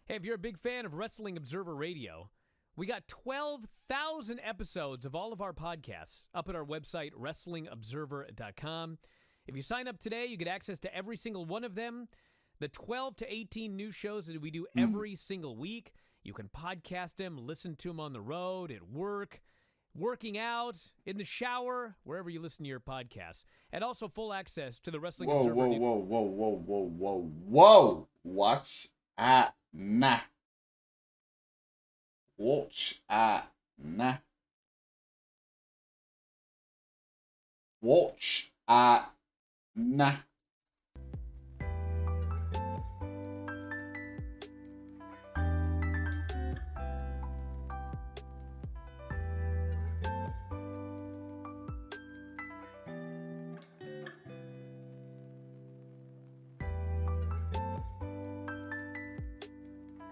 Hey, if you're a big fan of Wrestling Observer Radio, we got 12,000 episodes of all of our podcasts up at our website, WrestlingObserver.com. If you sign up today, you get access to every single one of them. The 12 to 18 new shows that we do every single week. You can podcast them, listen to them on the road, at work, working out, in the shower, wherever you listen to your podcasts. And also full access to the Wrestling Whoa, Observer. whoa. Watch at nah. Watch at nah. Watch at nah.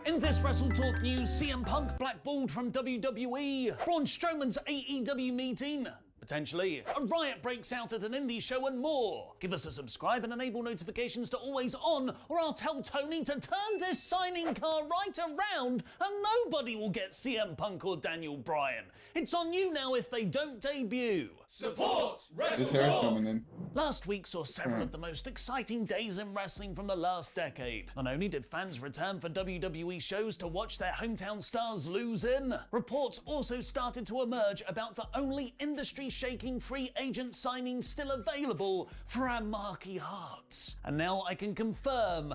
In this Wrestle Talk news, CM Punk blackballed from WWE, Braun Strowman's AEW meeting, potentially, a riot breaks out at an indie show and more. Give us a subscribe and enable notifications to always on, or I'll tell Tony to turn this signing car right around and nobody will get CM Punk or Daniel Bryan. It's on you now if they don't debut. Support This Wrestle hair's Talk. coming in. Last week saw several of the most exciting days in wrestling from the last decade. Not only did fans return for WWE shows to watch their hometown stars lose in, reports also started to emerge about the only industry-shaking free agent signing still available for our marquee hearts. And now I can confirm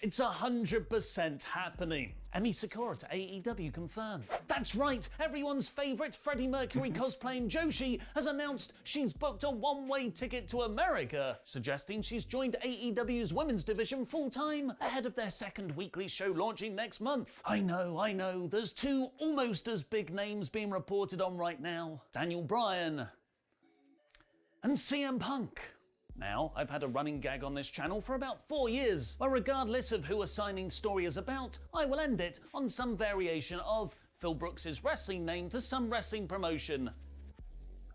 it's 100% happening. Emi Sakura to AEW confirmed. That's right, everyone's favourite Freddie Mercury cosplaying Joshi has announced she's booked a one-way ticket to America, suggesting she's joined AEW's women's division full-time ahead of their second weekly show launching next month. I know, there's two almost as big names being reported on right now. Daniel Bryan and CM Punk. Now, I've had a running gag on this channel for about 4 years, where regardless of who a signing story is about, I will end it on some variation of Phil Brooks' wrestling name to some wrestling promotion.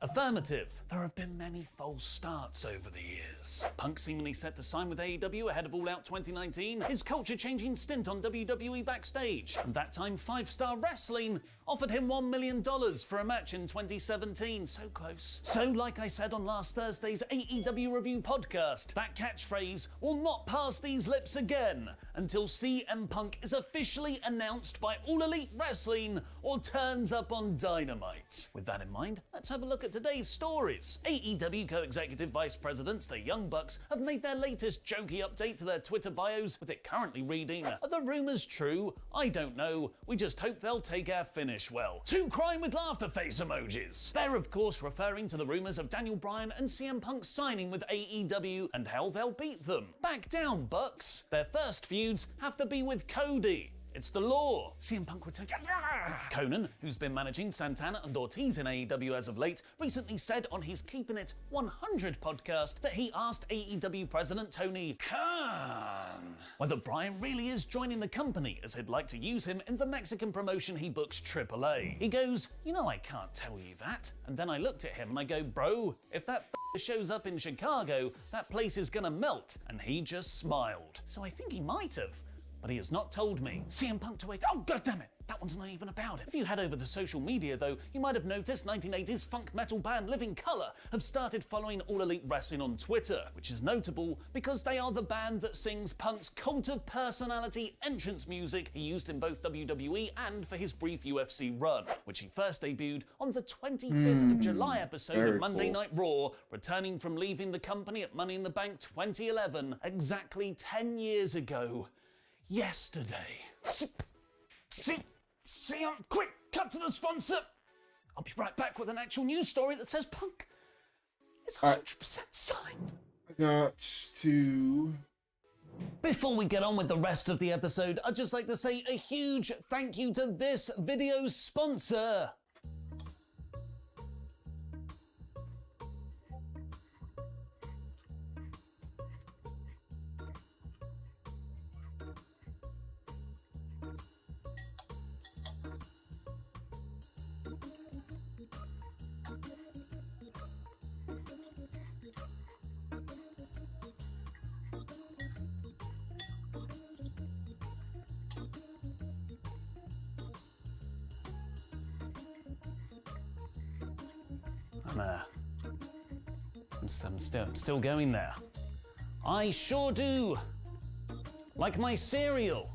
Affirmative. There have been many false starts over the years. Punk seemingly set to sign with AEW ahead of All Out 2019, his culture-changing stint on WWE backstage. And that time, 5 Star Wrestling offered him $1 million for a match in 2017. So close. So like I said on last Thursday's AEW Review podcast, that catchphrase will not pass these lips again until CM Punk is officially announced by All Elite Wrestling or turns up on Dynamite. With that in mind, let's have a look at today's stories. AEW co-executive vice presidents, the Young Bucks, have made their latest jokey update to their Twitter bios, with it currently reading, "Are the rumours true? I don't know. We just hope they'll take our finish well." 2 crying with laughter face emojis. They're of course referring to the rumours of Daniel Bryan and CM Punk signing with AEW and how they'll beat them. Back down, Bucks. Their first feuds have to be with Cody. It's the law. CM Punk returns. Conan, who's been managing Santana and Ortiz in AEW as of late, recently said on his Keeping It 100 podcast that he asked AEW president Tony Khan whether Bryan really is joining the company, as he'd like to use him in the Mexican promotion he books AAA. He goes, "You know I can't tell you that." And then I looked at him and I go, "Bro, if that shows up in Chicago, that place is gonna melt." And he just smiled. So I think he might have. But he has not told me. CM Punk to wait. Oh, goddammit! That one's not even about it. If you head over to social media, though, you might have noticed 1980s funk metal band Living Colour have started following All Elite Wrestling on Twitter, which is notable because they are the band that sings Punk's Cult of Personality entrance music he used in both WWE and for his brief UFC run, which he first debuted on the 25th of July episode of Monday Night Raw, returning from leaving the company at Money in the Bank 2011, exactly 10 years ago. Yesterday. See, quick, cut to the sponsor. I'll be right back with an actual news story that says Punk is 100% signed. I got to... Before we get on with the rest of the episode, I'd just like to say a huge thank you to this video's sponsor. I'm still going there. I sure do like my cereal.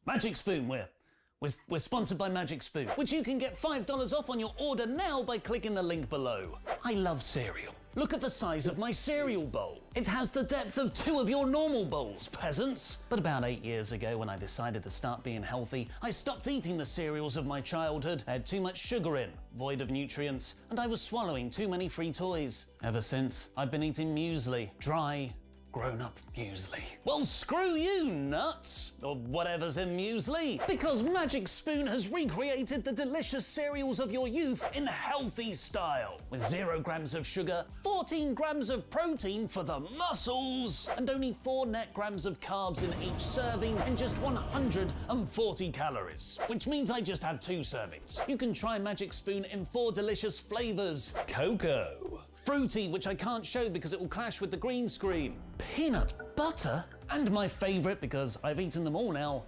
Magic Spoon, we're sponsored by Magic Spoon, which you can get $5 off on your order now by clicking the link below. I love cereal. Look at the size of my cereal bowl. It has the depth of 2 of your normal bowls, peasants. But about 8 years ago, when I decided to start being healthy, I stopped eating the cereals of my childhood. I had too much sugar in, void of nutrients, and I was swallowing too many free toys. Ever since, I've been eating muesli, dry, grown-up muesli. Well, screw you, nuts! Or whatever's in muesli. Because Magic Spoon has recreated the delicious cereals of your youth in healthy style. With 0 grams of sugar, 14 grams of protein for the muscles, and only 4 net grams of carbs in each serving, and just 140 calories. Which means I just have 2 servings. You can try Magic Spoon in 4 delicious flavors. Cocoa, fruity, which I can't show because it will clash with the green screen, peanut butter, and my favorite, because I've eaten them all now,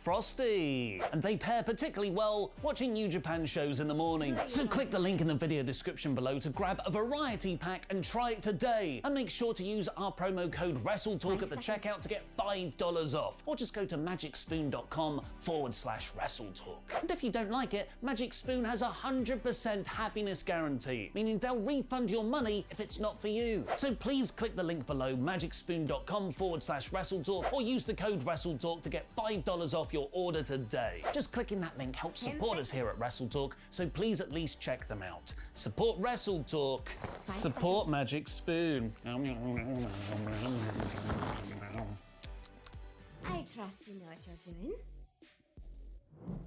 Frosty. And they pair particularly well watching New Japan shows in the morning. So click the link in the video description below to grab a variety pack and try it today. And make sure to use our promo code WrestleTalk at the checkout to get $5 off. Or just go to magicspoon.com/WrestleTalk. And if you don't like it, Magic Spoon has a 100% happiness guarantee, meaning they'll refund your money if it's not for you. So please click the link below, magicspoon.com/WrestleTalk, or use the code WrestleTalk to get $5 off your order today. Just clicking that link helps support us here at WrestleTalk, so please at least check them out. Support WrestleTalk. Support Magic Spoon. I trust you know what you're doing.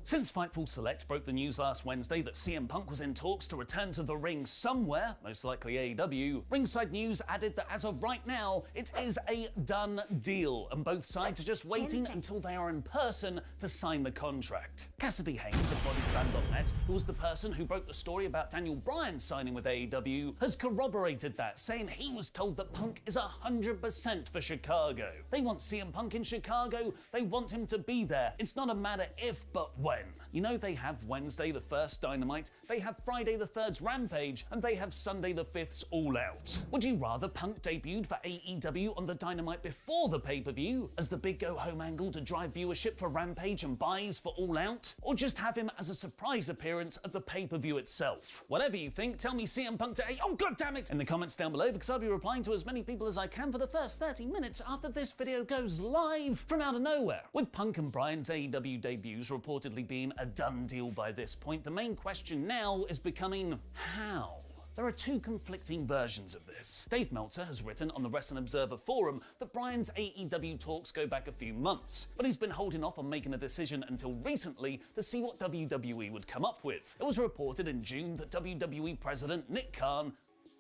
Since Fightful Select broke the news last Wednesday that CM Punk was in talks to return to the ring somewhere, most likely AEW, Ringside News added that as of right now, it is a done deal, and both sides are just waiting until they are in person to sign the contract. Cassidy Haynes of BodySlam.net, who was the person who broke the story about Daniel Bryan signing with AEW, has corroborated that, saying he was told that Punk is 100% for Chicago. They want CM Punk in Chicago, they want him to be there. It's not a matter if, but when. You know, they have Wednesday the 1st Dynamite, they have Friday the 3rd's Rampage, and they have Sunday the 5th's All Out. Would you rather Punk debuted for AEW on the Dynamite before the pay-per-view, as the big go-home angle to drive viewership for Rampage and buys for All Out? Or just have him as a surprise appearance at the pay-per-view itself? Whatever you think, tell me CM Punk to oh god damn it, in the comments down below, because I'll be replying to as many people as I can for the first 30 minutes after this video goes live from out of nowhere. With Punk and Bryan's AEW debuts reportedly being a done deal by this point, the main question now is becoming how? There are 2 conflicting versions of this. Dave Meltzer has written on the Wrestling Observer forum that Bryan's AEW talks go back a few months, but he's been holding off on making a decision until recently to see what WWE would come up with. It was reported in June that WWE President Nick Khan,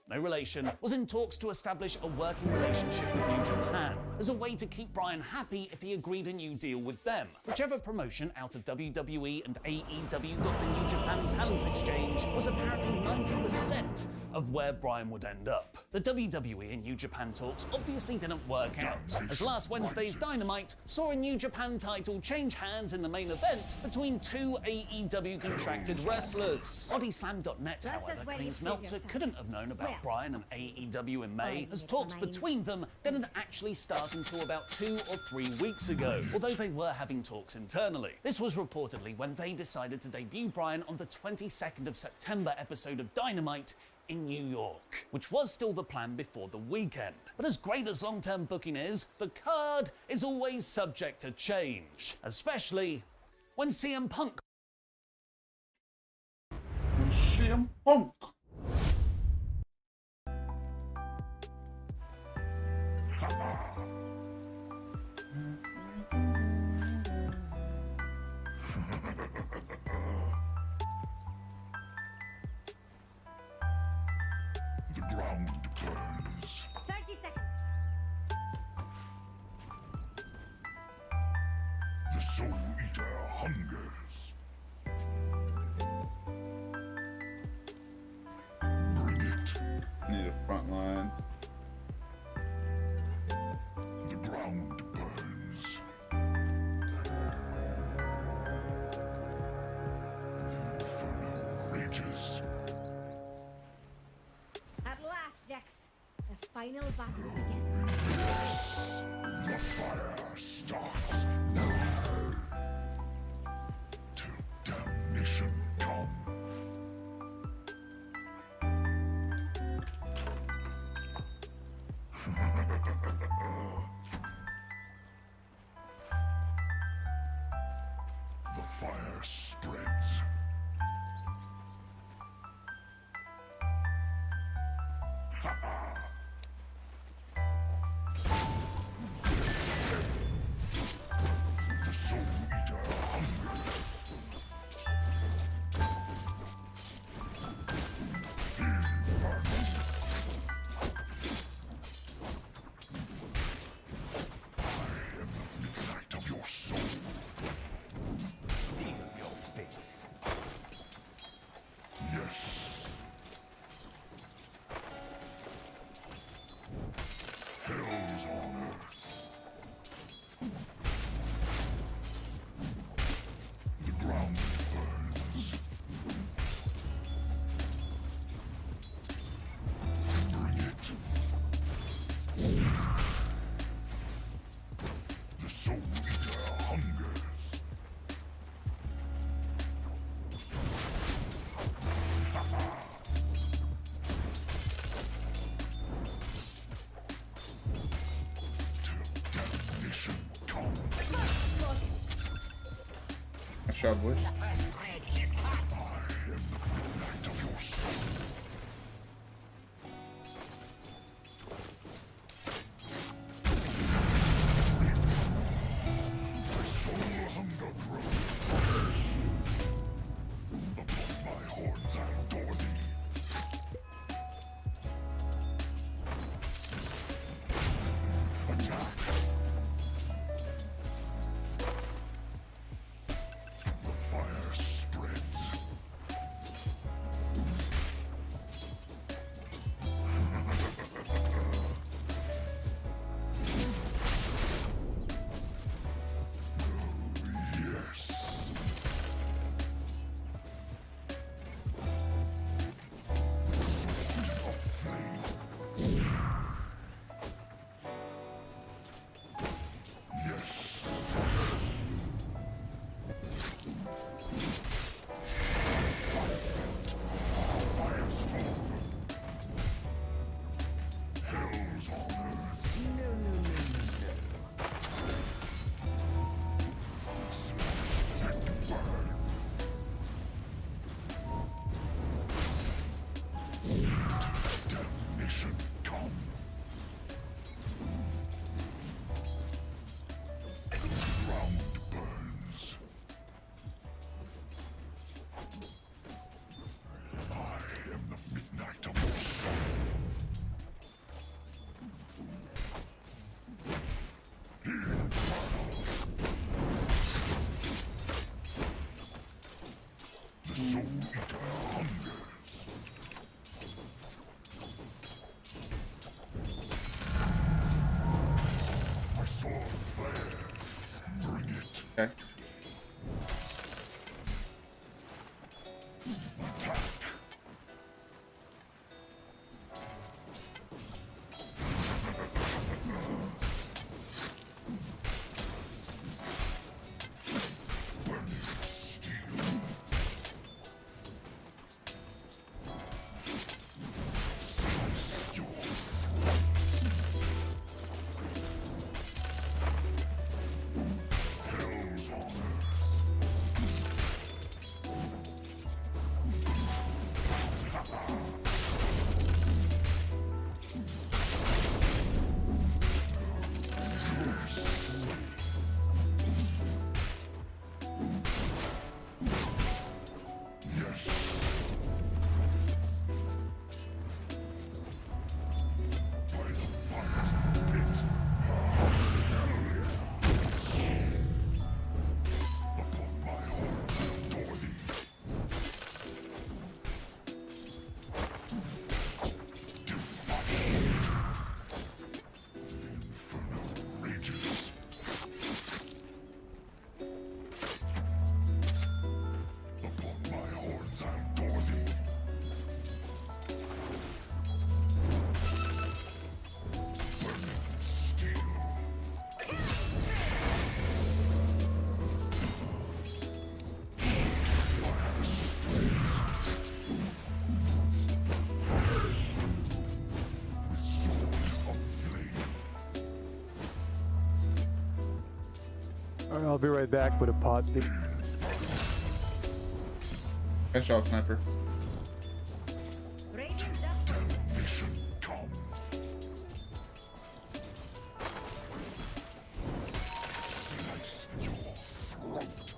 no relation, was in talks to establish a working relationship with New Japan as a way to keep Bryan happy if he agreed a new deal with them. Whichever promotion out of WWE and AEW got the New Japan talent exchange was apparently 90% of where Bryan would end up. The WWE and New Japan talks obviously didn't work out, as last Wednesday's Dynamite saw a New Japan title change hands in the main event between 2 AEW contracted wrestlers. BodySlam.net, however, claims Meltzer couldn't have known about Bryan and AEW in May, as talks between them didn't actually start until about 2 or 3 weeks ago, although they were having talks internally. This was reportedly when they decided to debut Bryan on the 22nd of September episode of Dynamite in New York, which was still the plan before the weekend. But as great as long-term booking is, the card is always subject to change, especially when CM Punk. CM Punk. The ground burns. 30 seconds. The Soul Eater hungers. Bring it. Need a front line. The ground burns. The inferno rages. At last, Jax. The final battle begins. The fire. spreads. The Soul Eater hungers. Inferno. I am the midnight of your soul. Steal your face. Yes. Hell's on earth. The ground burns. Bring it. The Soul Eater hungers. Till damnation come. Nice shot, boys. I am the midnight of your soul. My soul hunger grows. Upon my horns I'll adore thee. Attack. The fire spreads. Yes. Sword of flame. Yes. Firestorm. Hell's on earth. Slash and burn. Damnation come. The ground burns. I am the midnight of your soul. The Soul Eater hungers. My sword flares. Bring it. Okay. Attack. Burning steel. Slice your throat. Hell's on earth. Yes. By the fires of the pit. Upon my horns I'll adore thee. Defiant. The inferno rages. Upon my horns I'll adore thee. Burning steel. Fire spreads. With sword of flame. Alright, I'll be right back with a pod. Nice job, sniper. Raising dust. Mission come. Slice your throat.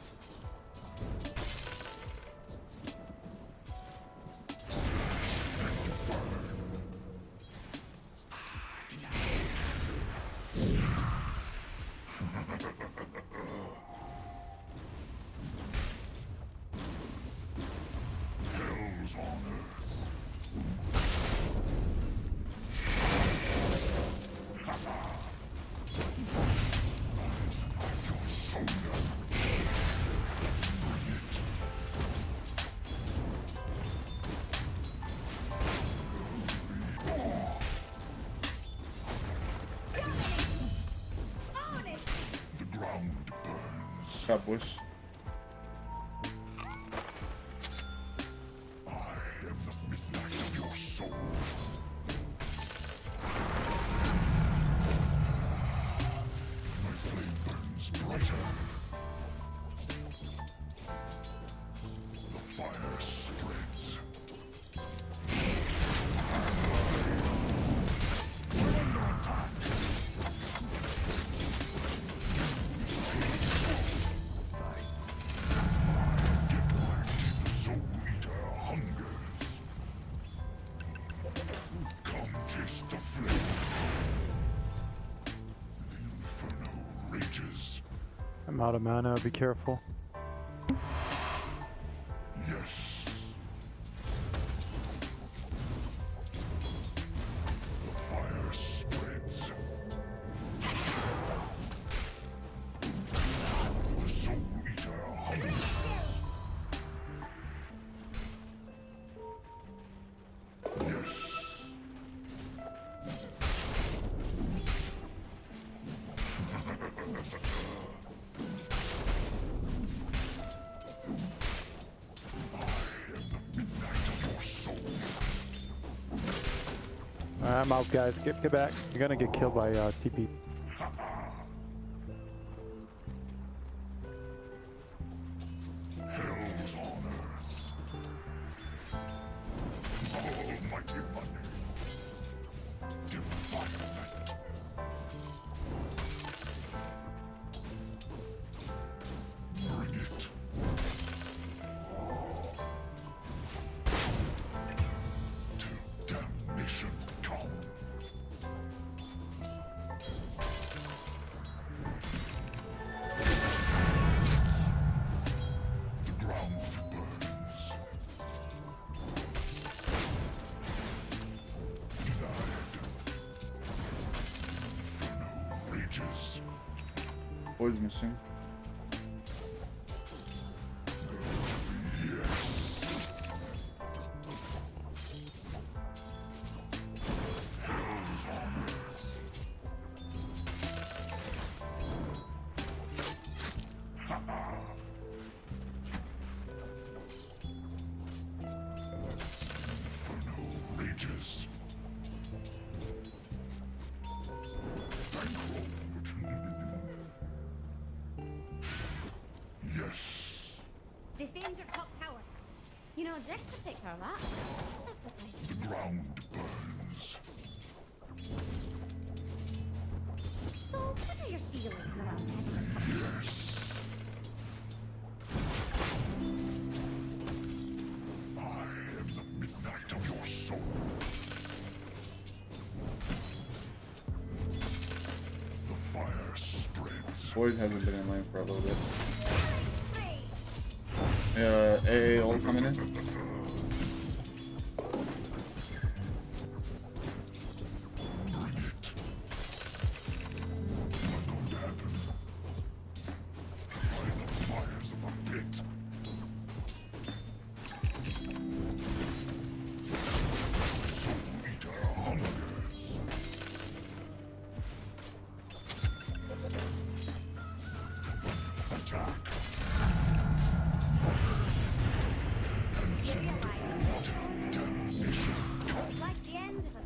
Hell's on earth. Own it. The ground burns. Got bush. I am the midnight of your soul. My flame burns brighter. The fire spreads. We're under attack. Get back. The Soul Eater hungers. Come taste the flame. The inferno rages. I'm out of mana, be careful. Yes. The fire spreads. The Soul Eater hungers. Yes. I am the midnight of your soul. Alright, I'm out, guys. Get back. You're gonna get killed by TP. Hell's on earth. Almighty money. Defilement. Bring it. To damnation come. The ground burns. Denied. Inferno rages. Boy's missing. Inferno rages. Yes. Defend your top tower. You know, Jax could take care of that. The ground burns. So, what are your feelings about that? Yes. I am the midnight of your soul. The fire spreads. Boyd hasn't been in lane for a little bit. Three. AA all coming in. Bring it. Not going to happen. By the fires of a pit. Soul Eater hungers. Attack. You realize Damnation come. it's like the end of a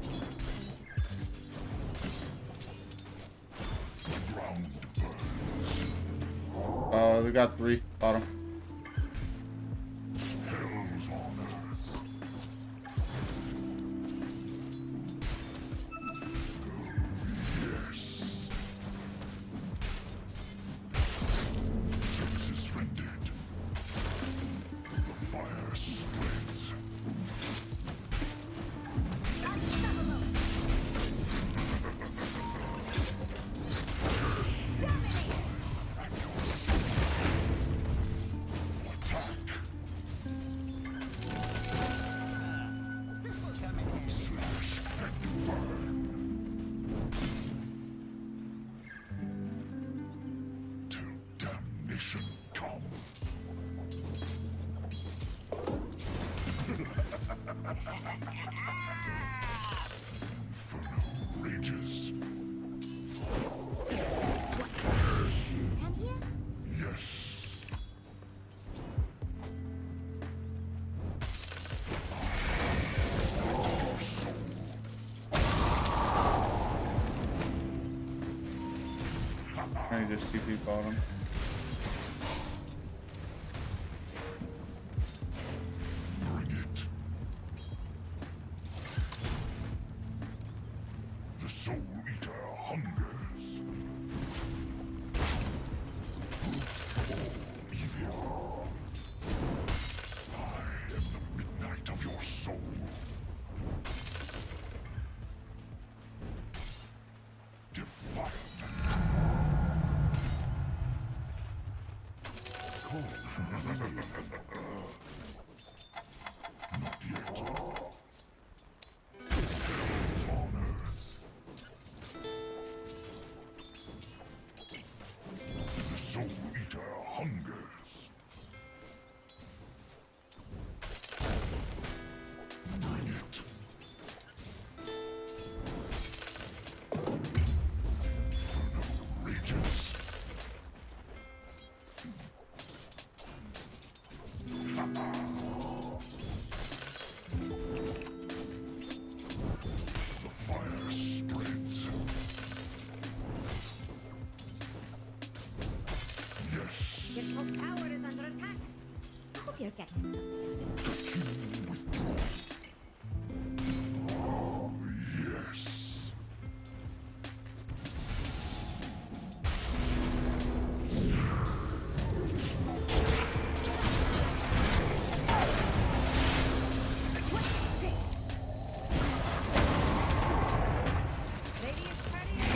The ground burns. They got 3 bottom. Hell's I just TP bottom. Bring it. The Soul Eater hungers. Evil. I am the midnight of your soul. Not yet. On Earth. The Soul Eater hungers. Bring it. Inferno rages. The fire spreads. Yes. Your top tower is under attack. I hope you're getting something out of it. King withdraws. Oh, yes. Radiant courier.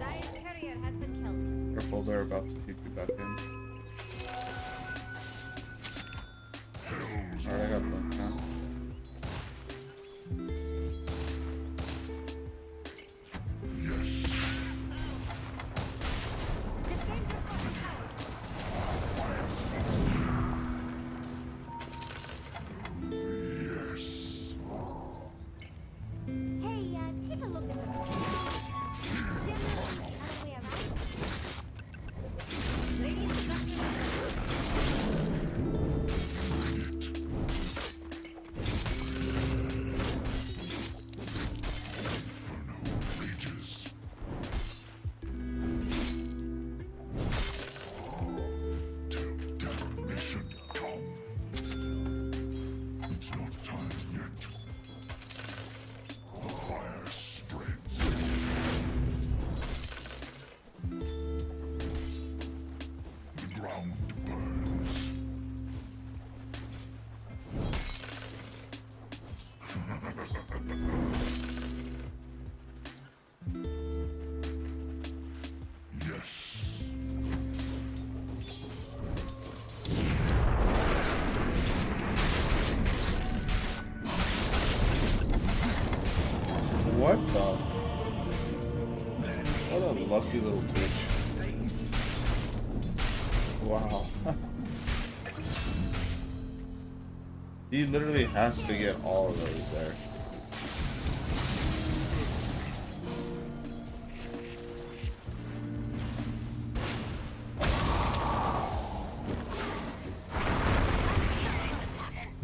Dire's courier has been killed. Careful, they're about to TP back in. Alright, I got blink now. Yes. Defend your bottom tower. Yes. Hey, take a look at your generally other way around. Radiant structure. Inferno rages. Till damnation come. It's not time yet. The fire spreads. The ground burns. Yes. What the? What a lucky little bitch. Wow. He literally has to get all of those there.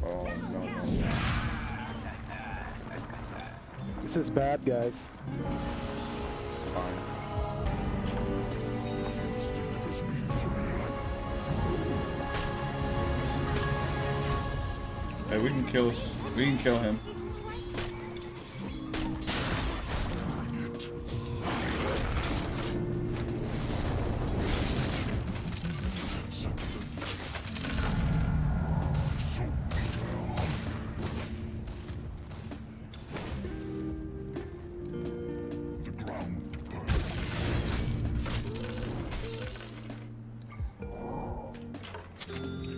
Oh no. This is bad, guys. Fine. Defense delivers me to life. Hey, we can kill him. Bring it. Succulent. Soul Eater hunger. The ground burns.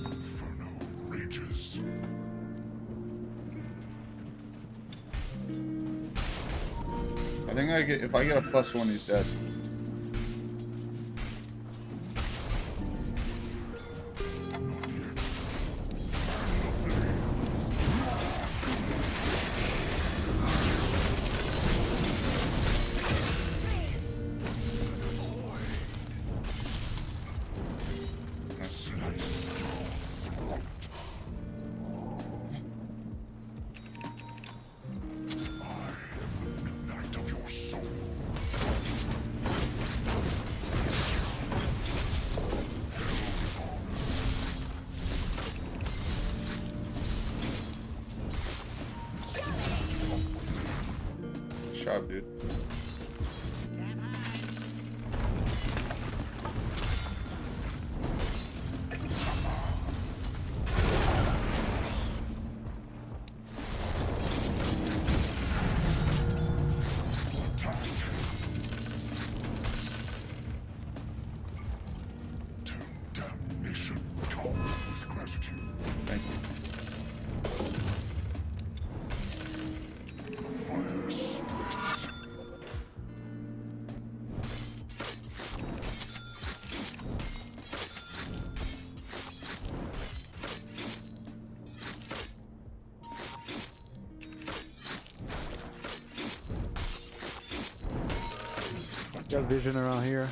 Inferno rages. I think if I get a +1, he's dead. job, dude. Damnation come with gratitude. Thank you. The fire spreads. Got vision around here.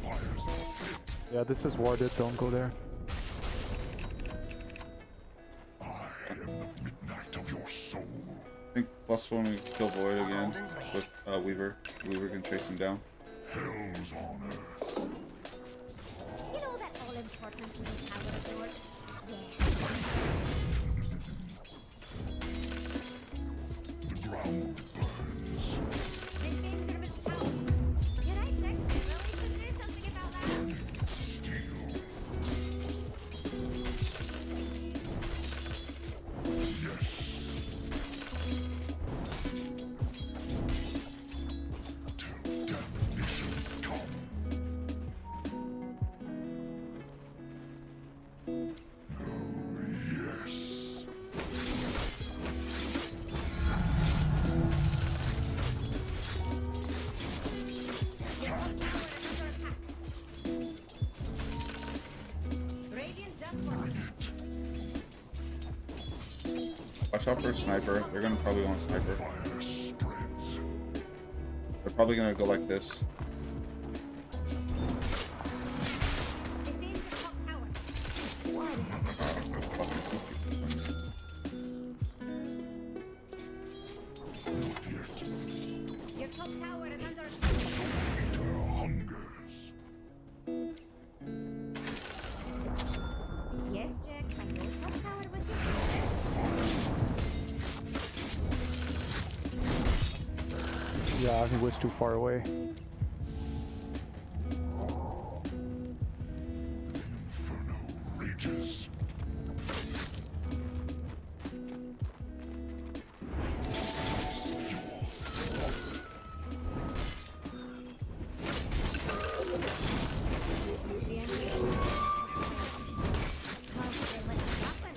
Fires lit. Yeah, this is warded. Don't go there. I am the midnight of your soul. I think +1 we kill Void again with Weaver. Weaver can chase him down. Hell's on earth. You know that all-important little tower of yours? The ground burns. The dangerous tower. Can I text them? Really should do something about that. Steel. Yes. Till damnation come. Oh, yes. Radiant just won. Watch out for a sniper. They're gonna probably want a sniper. Fire spreads. They're probably gonna go like this. Defend your top tower. Why does that Not yet. Your top tower is under attack. Eater hungers. Yes, Jax, I know top tower was your Yeah, he was too far away. Inferno rages. The enemy. How could they let it happen?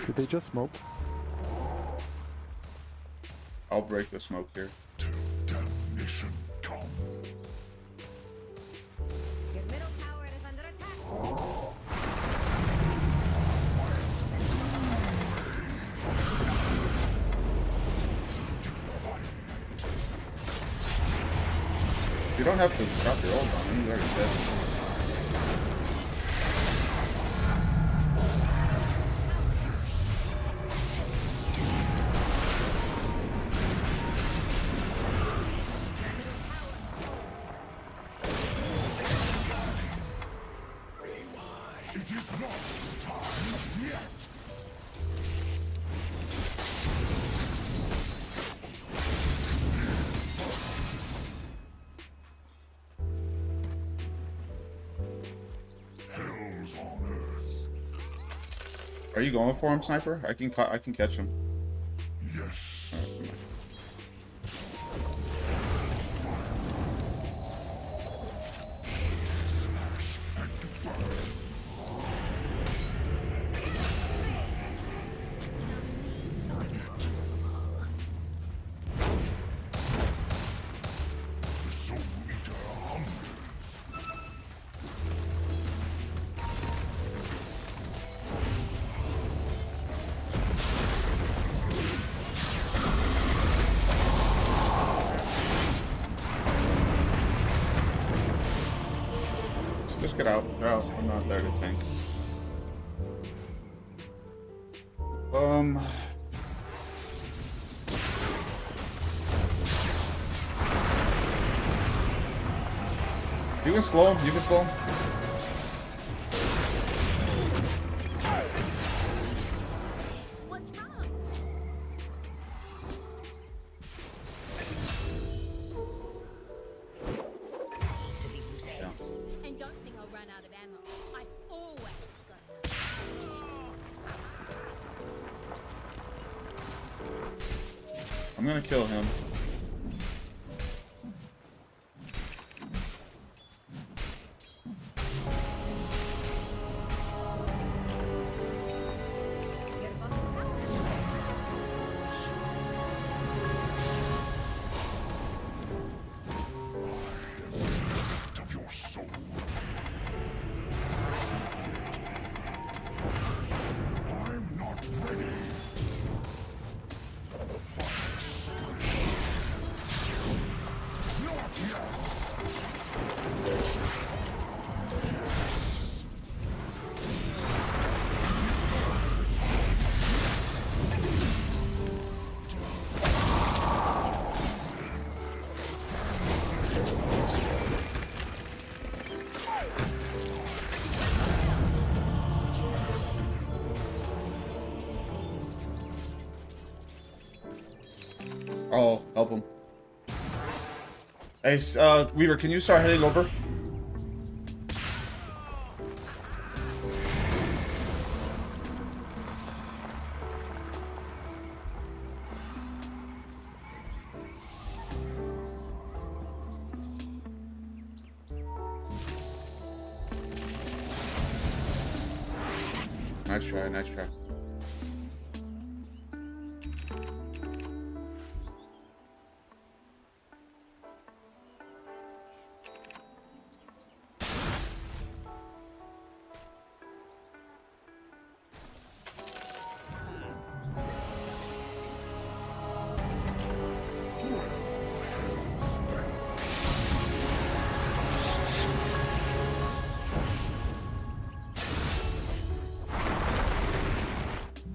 Did they just smoke? I'll break the smoke here. Till damnation come. Your middle tower is under attack. You don't have to drop your ult on him. He's already dead. It is not time yet. Hell's on earth. Are you going for him, sniper? I can catch him. Yes. Slash and burn. Bring it. The Soul Eater hungers. Just get out. Get out. I'm not there to tank. You can slow him. You can slow him. What's wrong? And don't think I'll run out of ammo. I've always got enough. I'm gonna kill him. Of your soul. I'm not ready. The fire springs. Not yet. Oh, help him. Hey, Weaver, can you start heading over? Nice try, nice try.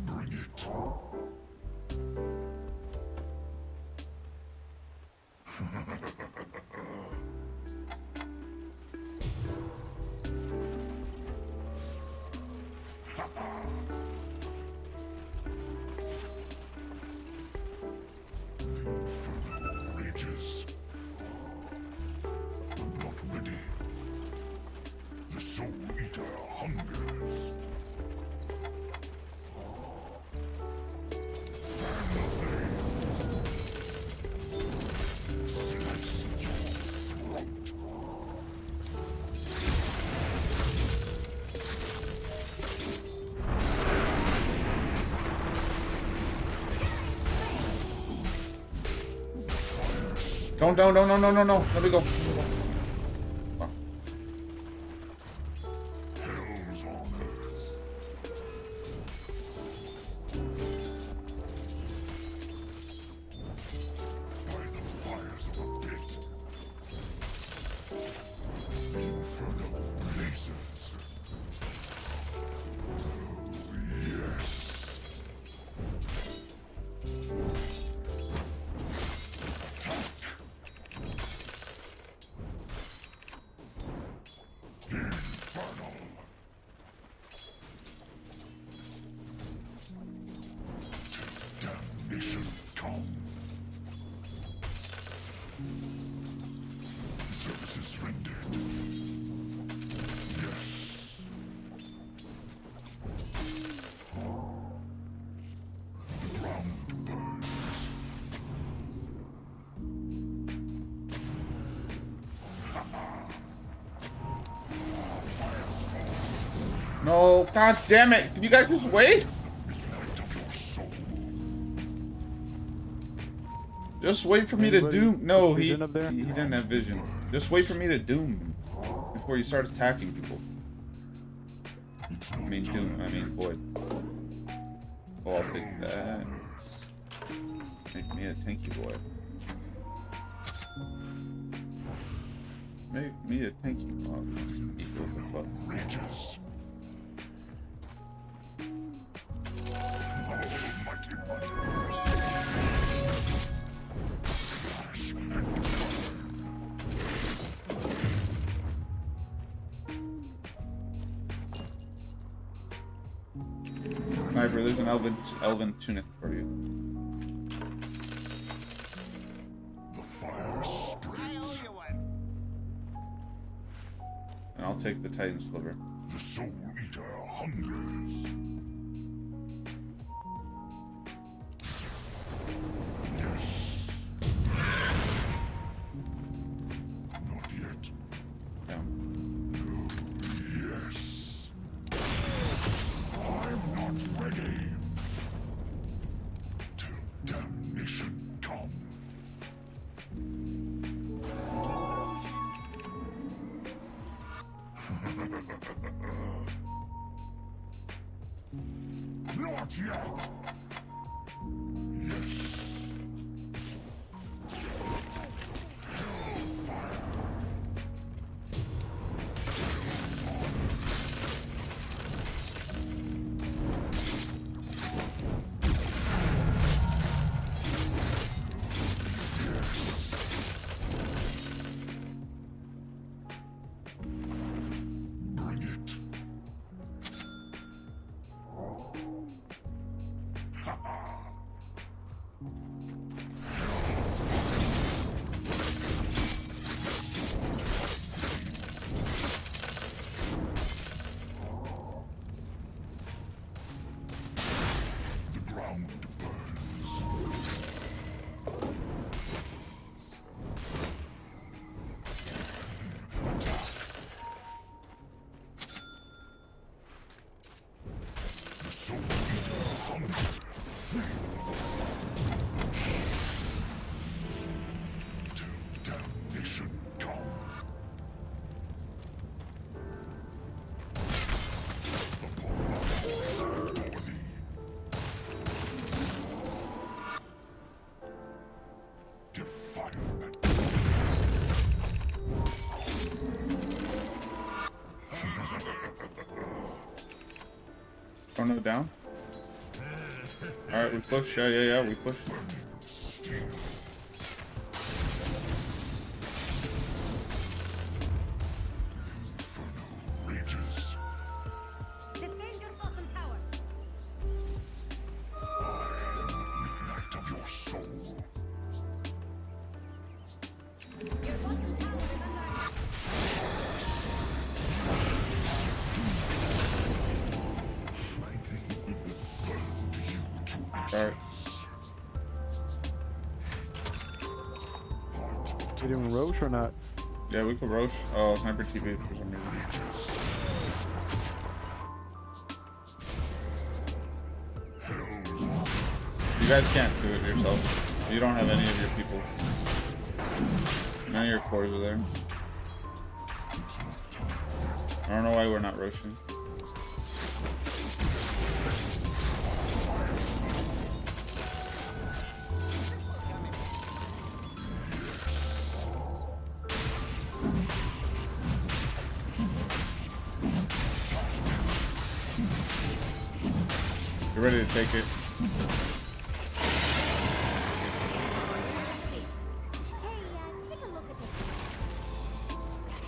Bring it. The inferno rages. I'm not ready. The Soul Eater hungers. Fan the flame. Slice your throat. Don't, no. Let me go. Oh. Hell's on earth. By the fires of the pit. The inferno blazes. Oh, yes. Infernal. Damnation come. Services rendered. Yes. The ground burns. No, god damn it. Can you guys just wait? Midnight of your soul. Just wait for me to Anybody doom. No, with he vision up there? he didn't have vision. Just wait for me to doom him before you start attacking people. It's I not mean doom. I mean void. Oh, I'll take that. Make me a tanky boy. make me a tanky mob. What the fuck? Rages. Almighty mother. Flash and burn. Sniper, there's an elven tunic for you. The fire spreads. And I'll take the Titan Sliver. The Soul Eater hungers. Yes. Not yet. Down. Yes. I'm not ready. Till damnation come. Not yet. Yes. Bring it. The ground burns. Attack. The Soul Eater hunger. Till damnation come. Upon my voice adore thee. Defilement. Tornado down. Alright, we push. Yeah, we push. Steel. Inferno rages. Defend your bottom tower. I am the midnight of your soul. Your bottom tower is under attack. Lightning burned you to ashes. Alright. You doing Roche or not? Yeah, we could Roche. Oh, Sniper TV for some reason. You guys can't do it yourself. You don't have any of your people. None of your cores are there. I don't know why we're not Roshing. You're ready to take it. Take a look at it.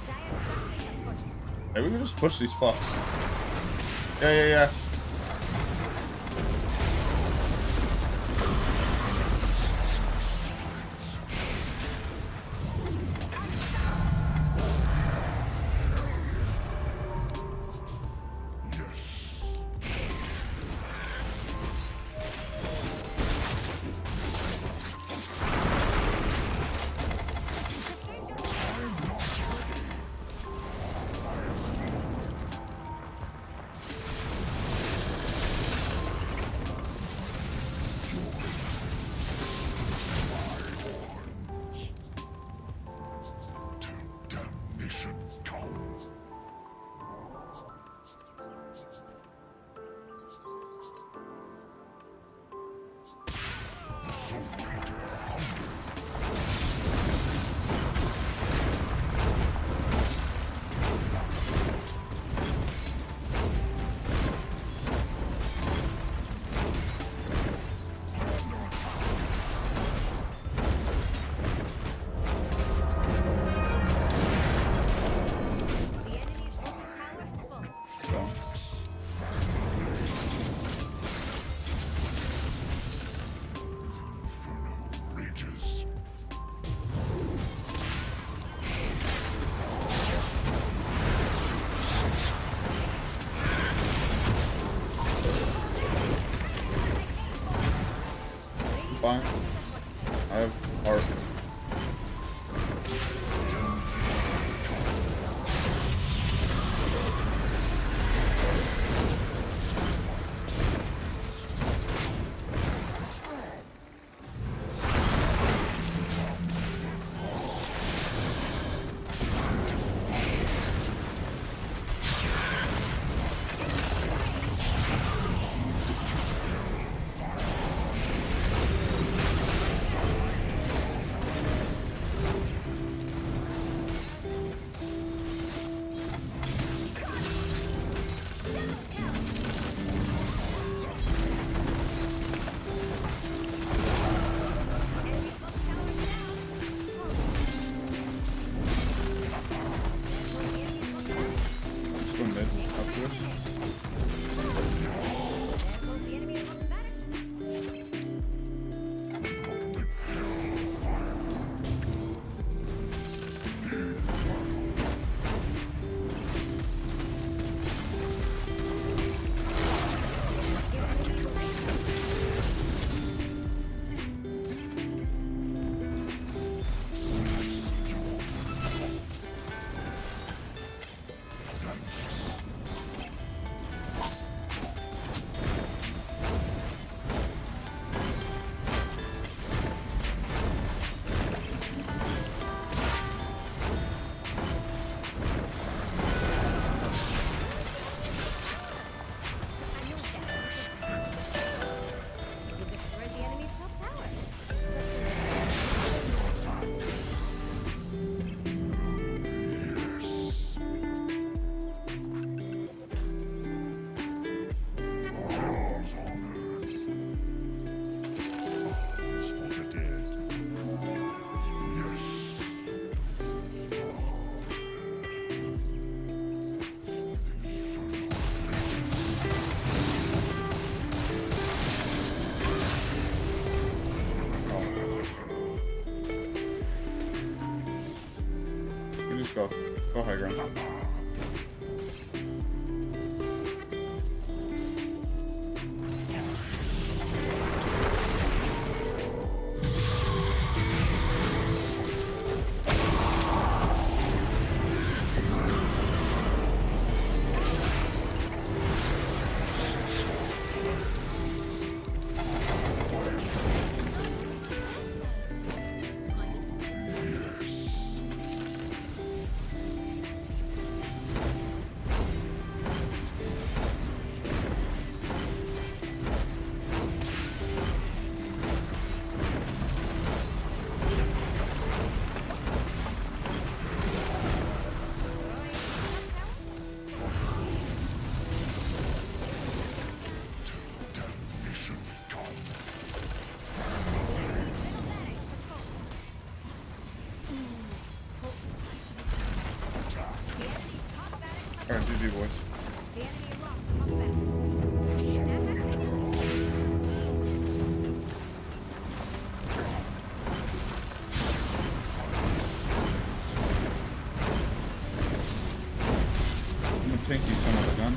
Dire structures are fortified. Hey, we can just push these fucks. Yeah. fine. I have art. Go high ground. Alright, GG boys. The enemy lost top barracks. I'm gonna take you son of a gun.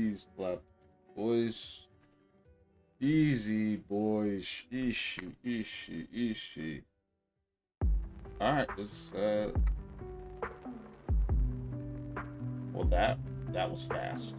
Easy clap, boys. Easy, boys. Ishi. Alright, let's, well, that was fast.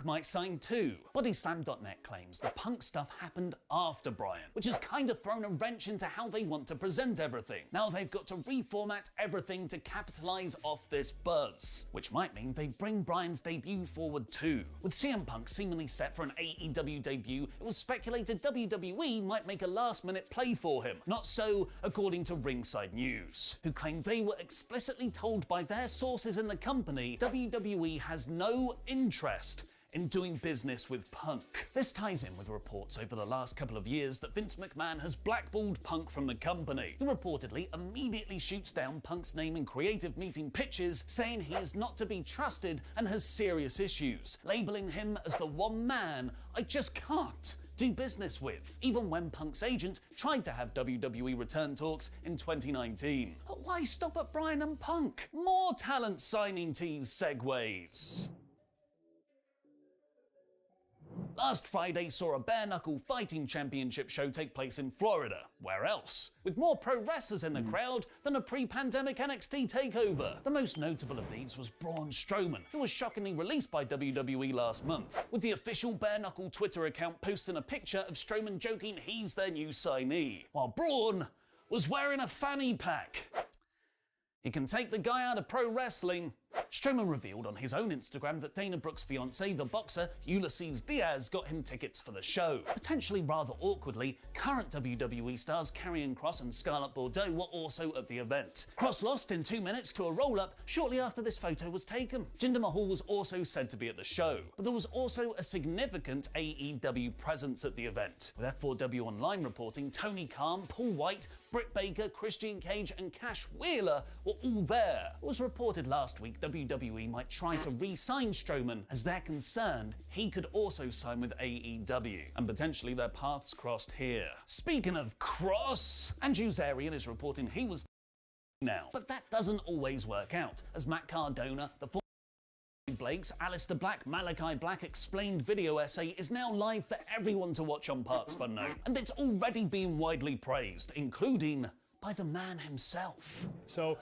Might sign too. BodySlam.net claims the Punk stuff happened after Bryan, which has kind of thrown a wrench into how they want to present everything. Now they've got to reformat everything to capitalize off this buzz, which might mean they bring Bryan's debut forward too. With CM Punk seemingly set for an AEW debut, it was speculated WWE might make a last-minute play for him. Not so, according to Ringside News, who claimed they were explicitly told by their sources in the company WWE has no interest in doing business with Punk. This ties in with reports over the last couple of years that Vince McMahon has blackballed Punk from the company. He reportedly immediately shoots down Punk's name in creative meeting pitches, saying he is not to be trusted and has serious issues, labeling him as the one man I just can't do business with, even when Punk's agent tried to have WWE return talks in 2019. But why stop at Bryan and Punk? More talent signing tease segues. Last Friday saw a bare-knuckle fighting championship show take place in Florida. Where else? With more pro wrestlers in the crowd than a pre-pandemic NXT takeover. The most notable of these was Braun Strowman, who was shockingly released by WWE last month, with the official bare-knuckle Twitter account posting a picture of Strowman joking he's their new signee, while Braun was wearing a fanny pack. He can take the guy out of pro wrestling. Strowman revealed on his own Instagram that Dana Brooke's fiancé, the boxer Ulysses Diaz, got him tickets for the show. Potentially rather awkwardly, current WWE stars Karrion Kross and Scarlett Bordeaux were also at the event. Kross lost in 2 minutes to a roll-up shortly after this photo was taken. Jinder Mahal was also said to be at the show, but there was also a significant AEW presence at the event, with F4W Online reporting Tony Khan, Paul White, Britt Baker, Christian Cage and Cash Wheeler were all there. It was reported last week WWE might try to re-sign Strowman, as they're concerned he could also sign with AEW, and potentially their paths crossed here. Speaking of cross, Andrew Zarian is reporting he was now, but that doesn't always work out, as Matt Cardona, the former Blake's Alistair Black, Malachi Black explained video essay is now live for everyone to watch on Parts Fun Note, and it's already been widely praised, including by the man himself. So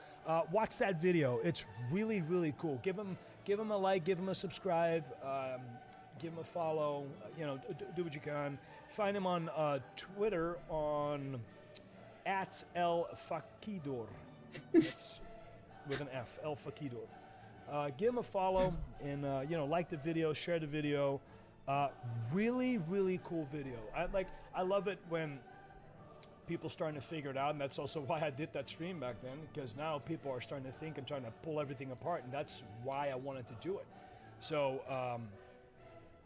watch that video. It's really, really cool. Give him a like, give him a subscribe, give him a follow. You know, do what you can. Find him on Twitter on @elfakidor. It's with an F, El Fakidor. Give him a follow and you know, like the video, share the video. Really, really cool video. I love it when people starting to figure it out, and that's also why I did that stream back then, because now people are starting to think and trying to pull everything apart, and that's why I wanted to do it. So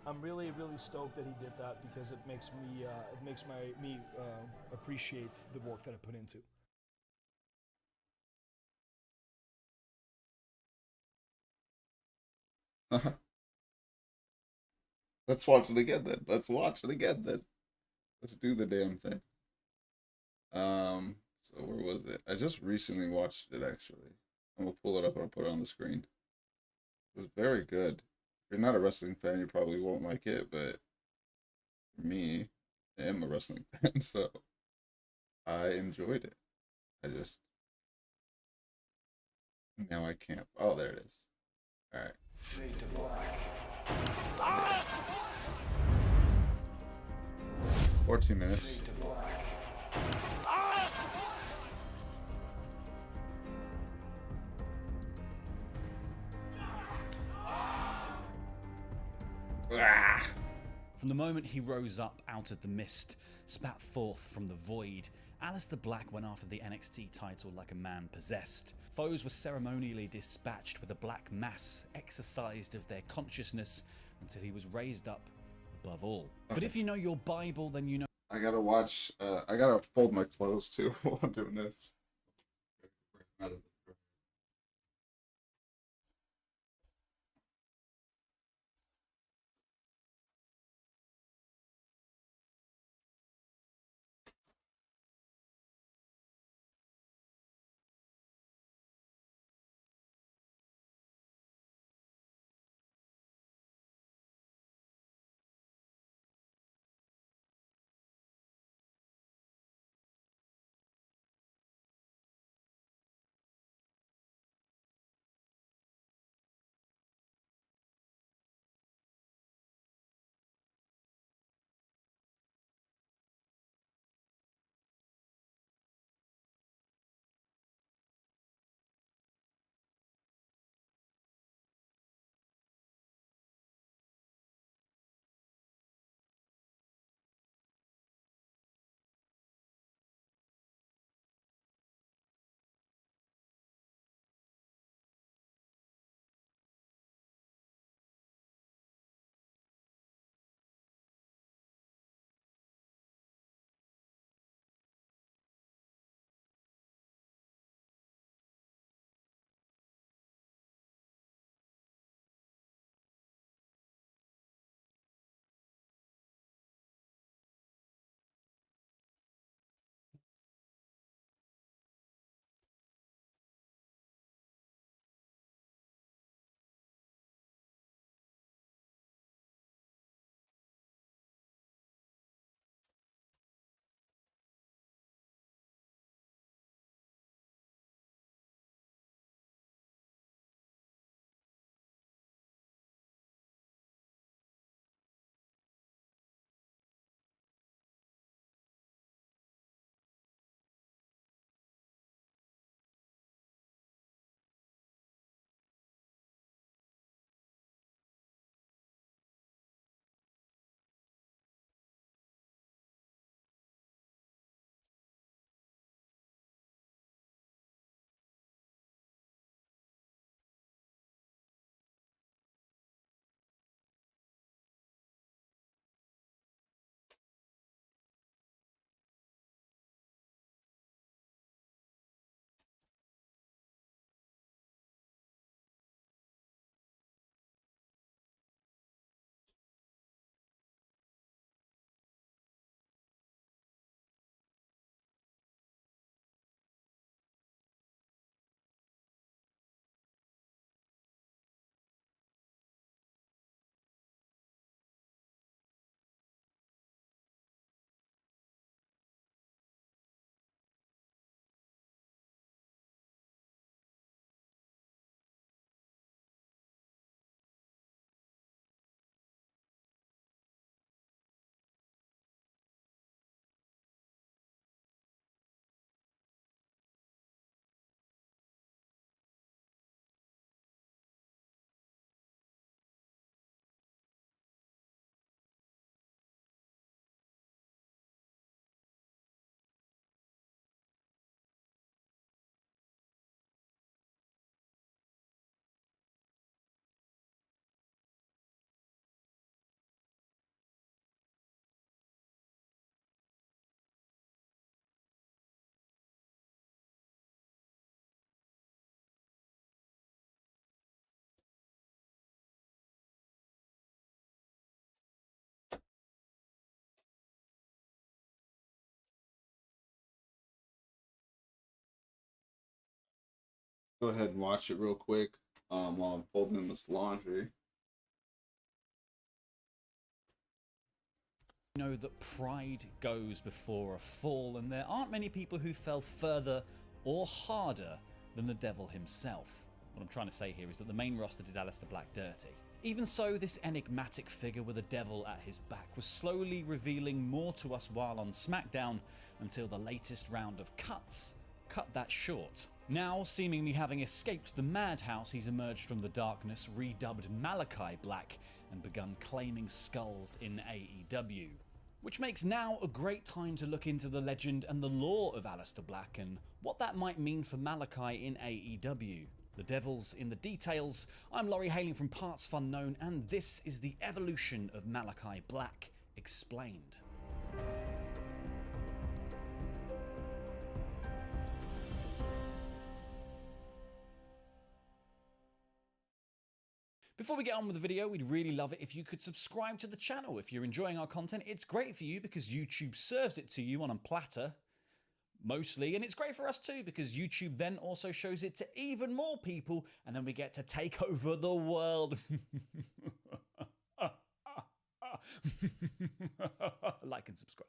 I'm really, really stoked that he did that, because it makes me appreciate the work that I put into. Let's watch it again then. Let's do the damn thing. So where was it? I just recently watched it, actually. I'm gonna pull it up and I'll put it on the screen. It was very good. If you're not a wrestling fan, you probably won't like it, but for me, I am a wrestling fan, so I enjoyed it. Now I can't. Oh, there it is. Alright. 14 minutes. From the moment he rose up out of the mist, spat forth from the void, Alistair Black went after the NXT title like a man possessed. Foes were ceremonially dispatched with a black mass exorcised of their consciousness until he was raised up above all. Okay. But if you know your Bible, then you know. I gotta fold my clothes too while I'm doing this. go ahead and watch it real quick while I'm folding this laundry. You know that pride goes before a fall, and there aren't many people who fell further or harder than the devil himself. What I'm trying to say here is that the main roster did Aleister Black dirty. Even so, this enigmatic figure with a devil at his back was slowly revealing more to us while on SmackDown, until the latest round of cuts cut that short. Now, seemingly having escaped the madhouse, he's emerged from the darkness, redubbed Malachi Black, and begun claiming skulls in AEW. Which makes now a great time to look into the legend and the lore of Aleister Black and what that might mean for Malachi in AEW. The devil's in the details. I'm Laurie, hailing from Parts Unknown, and this is the evolution of Malachi Black explained. Before we get on with the video, we'd really love it if you could subscribe to the channel. If you're enjoying our content, it's great for you because YouTube serves it to you on a platter, mostly, and it's great for us too because YouTube then also shows it to even more people, and then we get to take over the world. Like and subscribe.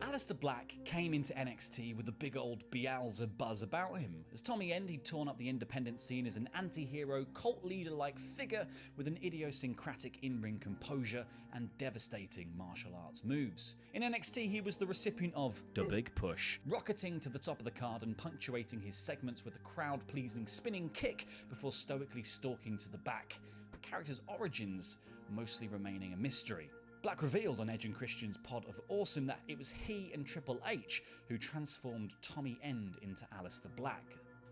Aleister Black came into NXT with a big old Beelzebub buzz about him. As Tommy End, he'd torn up the independent scene as an anti-hero, cult leader-like figure with an idiosyncratic in-ring composure and devastating martial arts moves. In NXT, he was the recipient of the Big Push, rocketing to the top of the card and punctuating his segments with a crowd-pleasing spinning kick before stoically stalking to the back. The character's origins mostly remaining a mystery. Black revealed on Edge and Christian's Pod of Awesome that it was he and Triple H who transformed Tommy End into Aleister Black,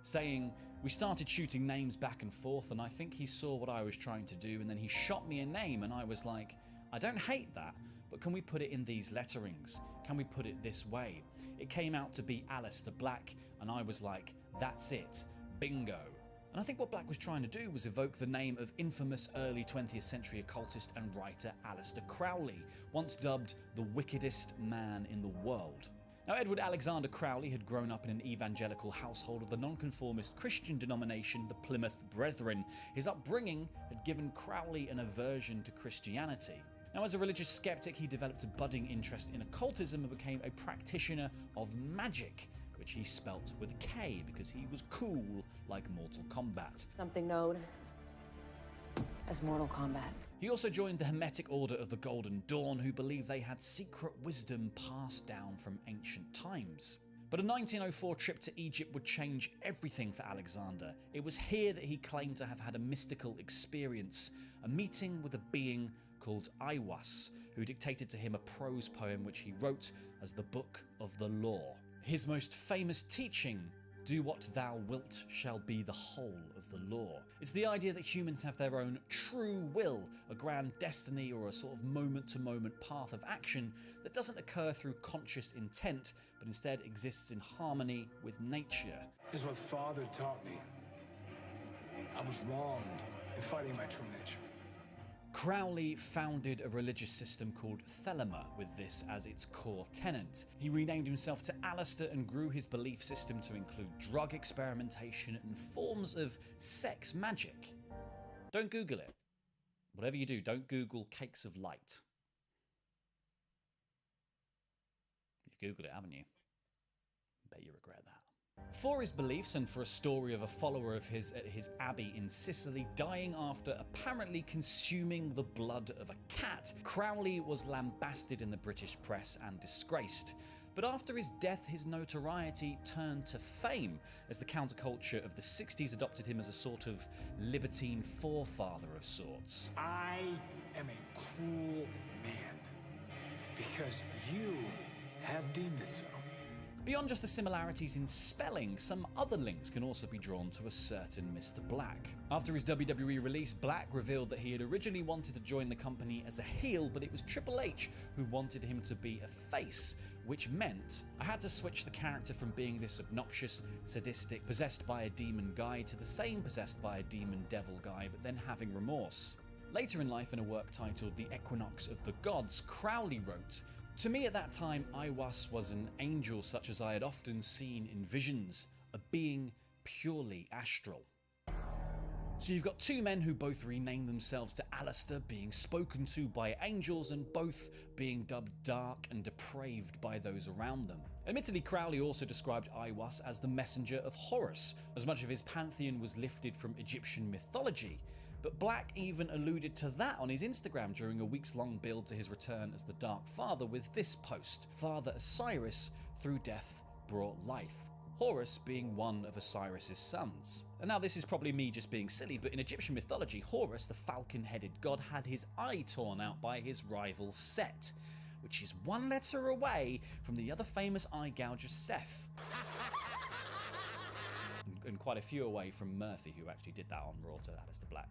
saying, "We started shooting names back and forth and I think he saw what I was trying to do and then he shot me a name and I was like, I don't hate that, but can we put it in these letterings? Can we put it this way?" It came out to be Aleister Black and I was like, that's it, bingo. And I think what Black was trying to do was evoke the name of infamous early 20th century occultist and writer Aleister Crowley, once dubbed the wickedest man in the world. Now, Edward Alexander Crowley had grown up in an evangelical household of the nonconformist Christian denomination, the Plymouth Brethren. His upbringing had given Crowley an aversion to Christianity. Now, as a religious skeptic, he developed a budding interest in occultism and became a practitioner of magic, which he spelt with a K because he was cool like Mortal Kombat. Something known as Mortal Kombat. He also joined the Hermetic Order of the Golden Dawn, who believed they had secret wisdom passed down from ancient times. But a 1904 trip to Egypt would change everything for Alexander. It was here that he claimed to have had a mystical experience, a meeting with a being called Aiwas, who dictated to him a prose poem which he wrote as the Book of the Law. His most famous teaching, "Do what thou wilt shall be the whole of the law." It's the idea that humans have their own true will, a grand destiny or a sort of moment-to-moment path of action that doesn't occur through conscious intent, but instead exists in harmony with nature. Is what Father taught me. I was wronged in fighting my true nature. Crowley founded a religious system called Thelema with this as its core tenet. He renamed himself to Aleister and grew his belief system to include drug experimentation and forms of sex magic. Don't Google it. Whatever you do, don't Google cakes of light. You've Googled it, haven't you? Bet you regret that. For his beliefs and for a story of a follower of his at his abbey in Sicily dying after apparently consuming the blood of a cat, Crowley was lambasted in the British press and disgraced. But after his death, his notoriety turned to fame as the counterculture of the 60s adopted him as a sort of libertine forefather of sorts. I am a cruel man because you have deemed it so. Beyond just the similarities in spelling, some other links can also be drawn to a certain Mr. Black. After his WWE release, Black revealed that he had originally wanted to join the company as a heel, but it was Triple H who wanted him to be a face, which meant I had to switch the character from being this obnoxious, sadistic, possessed by a demon guy to the same possessed by a demon devil guy, but then having remorse. Later in life, in a work titled The Equinox of the Gods, Crowley wrote, To me at that time, Aiwass was an angel such as I had often seen in visions, a being purely astral. So you've got two men who both rename themselves to Alistair, being spoken to by angels and both being dubbed dark and depraved by those around them. Admittedly, Crowley also described Aiwass as the messenger of Horus, as much of his pantheon was lifted from Egyptian mythology. But Black even alluded to that on his Instagram during a weeks-long build to his return as the Dark Father with this post: Father Osiris, through death brought life. Horus being one of Osiris' sons. And now this is probably me just being silly, but in Egyptian mythology, Horus, the falcon-headed god, had his eye torn out by his rival Set, which is one letter away from the other famous eye gouger Seth. And quite a few away from Murphy, who actually did that on Raw to Alistair Black.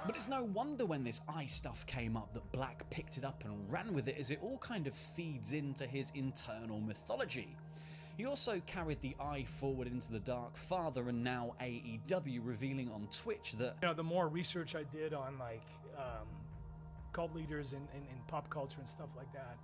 But it's no wonder when this eye stuff came up that Black picked it up and ran with it, as it all kind of feeds into his internal mythology. He also carried the eye forward into the Dark Father and now AEW, revealing on Twitch that, you know, the more research I did on like cult leaders in pop culture and stuff like that,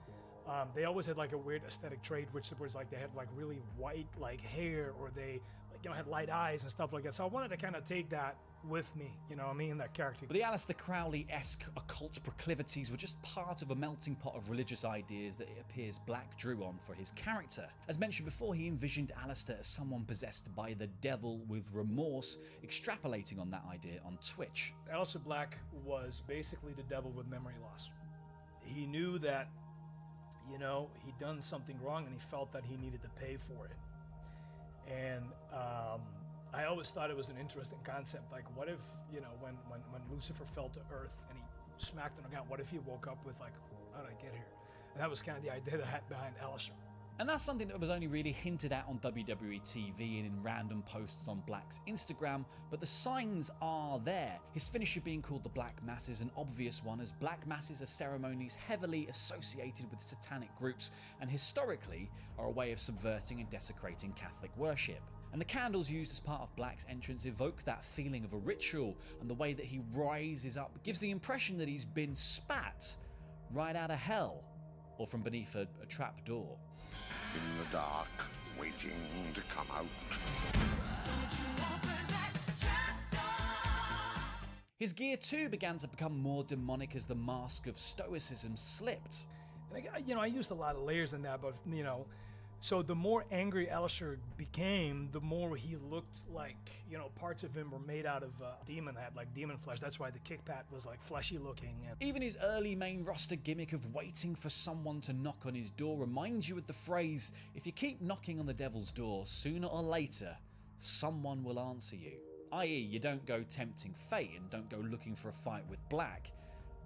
they always had like a weird aesthetic trait, which was like they had like really white like hair, or they like, you know, had light eyes and stuff like that. So I wanted to kind of take that with me, you know what I mean, that character. But the Aleister Crowley-esque occult proclivities were just part of a melting pot of religious ideas that it appears Black drew on for his character. As mentioned before, he envisioned Aleister as someone possessed by the devil with remorse, extrapolating on that idea on Twitch. Aleister Black was basically the devil with memory loss. He knew that, you know, he'd done something wrong and he felt that he needed to pay for it. And I always thought it was an interesting concept. Like, what if, you know, when Lucifer fell to earth and he smacked on the ground, what if he woke up with like, how did I get here? And that was kind of the idea that I had behind Aleister. And that's something that was only really hinted at on WWE TV and in random posts on Black's Instagram, but the signs are there. His finisher being called the Black Mass is an obvious one, as Black Masses are ceremonies heavily associated with satanic groups and historically are a way of subverting and desecrating Catholic worship. And the candles used as part of Black's entrance evoke that feeling of a ritual, and the way that he rises up gives the impression that he's been spat right out of hell, or from beneath a trap door. In the dark, waiting to come out. His gear too began to become more demonic as the mask of stoicism slipped. And I used a lot of layers in that, but so the more angry Aleister became, the more he looked like, parts of him were made out of demon, had like demon flesh. That's why the kickpad was like fleshy looking. And even his early main roster gimmick of waiting for someone to knock on his door reminds you of the phrase, if you keep knocking on the devil's door, sooner or later, someone will answer you. I.e., you don't go tempting fate and don't go looking for a fight with Black.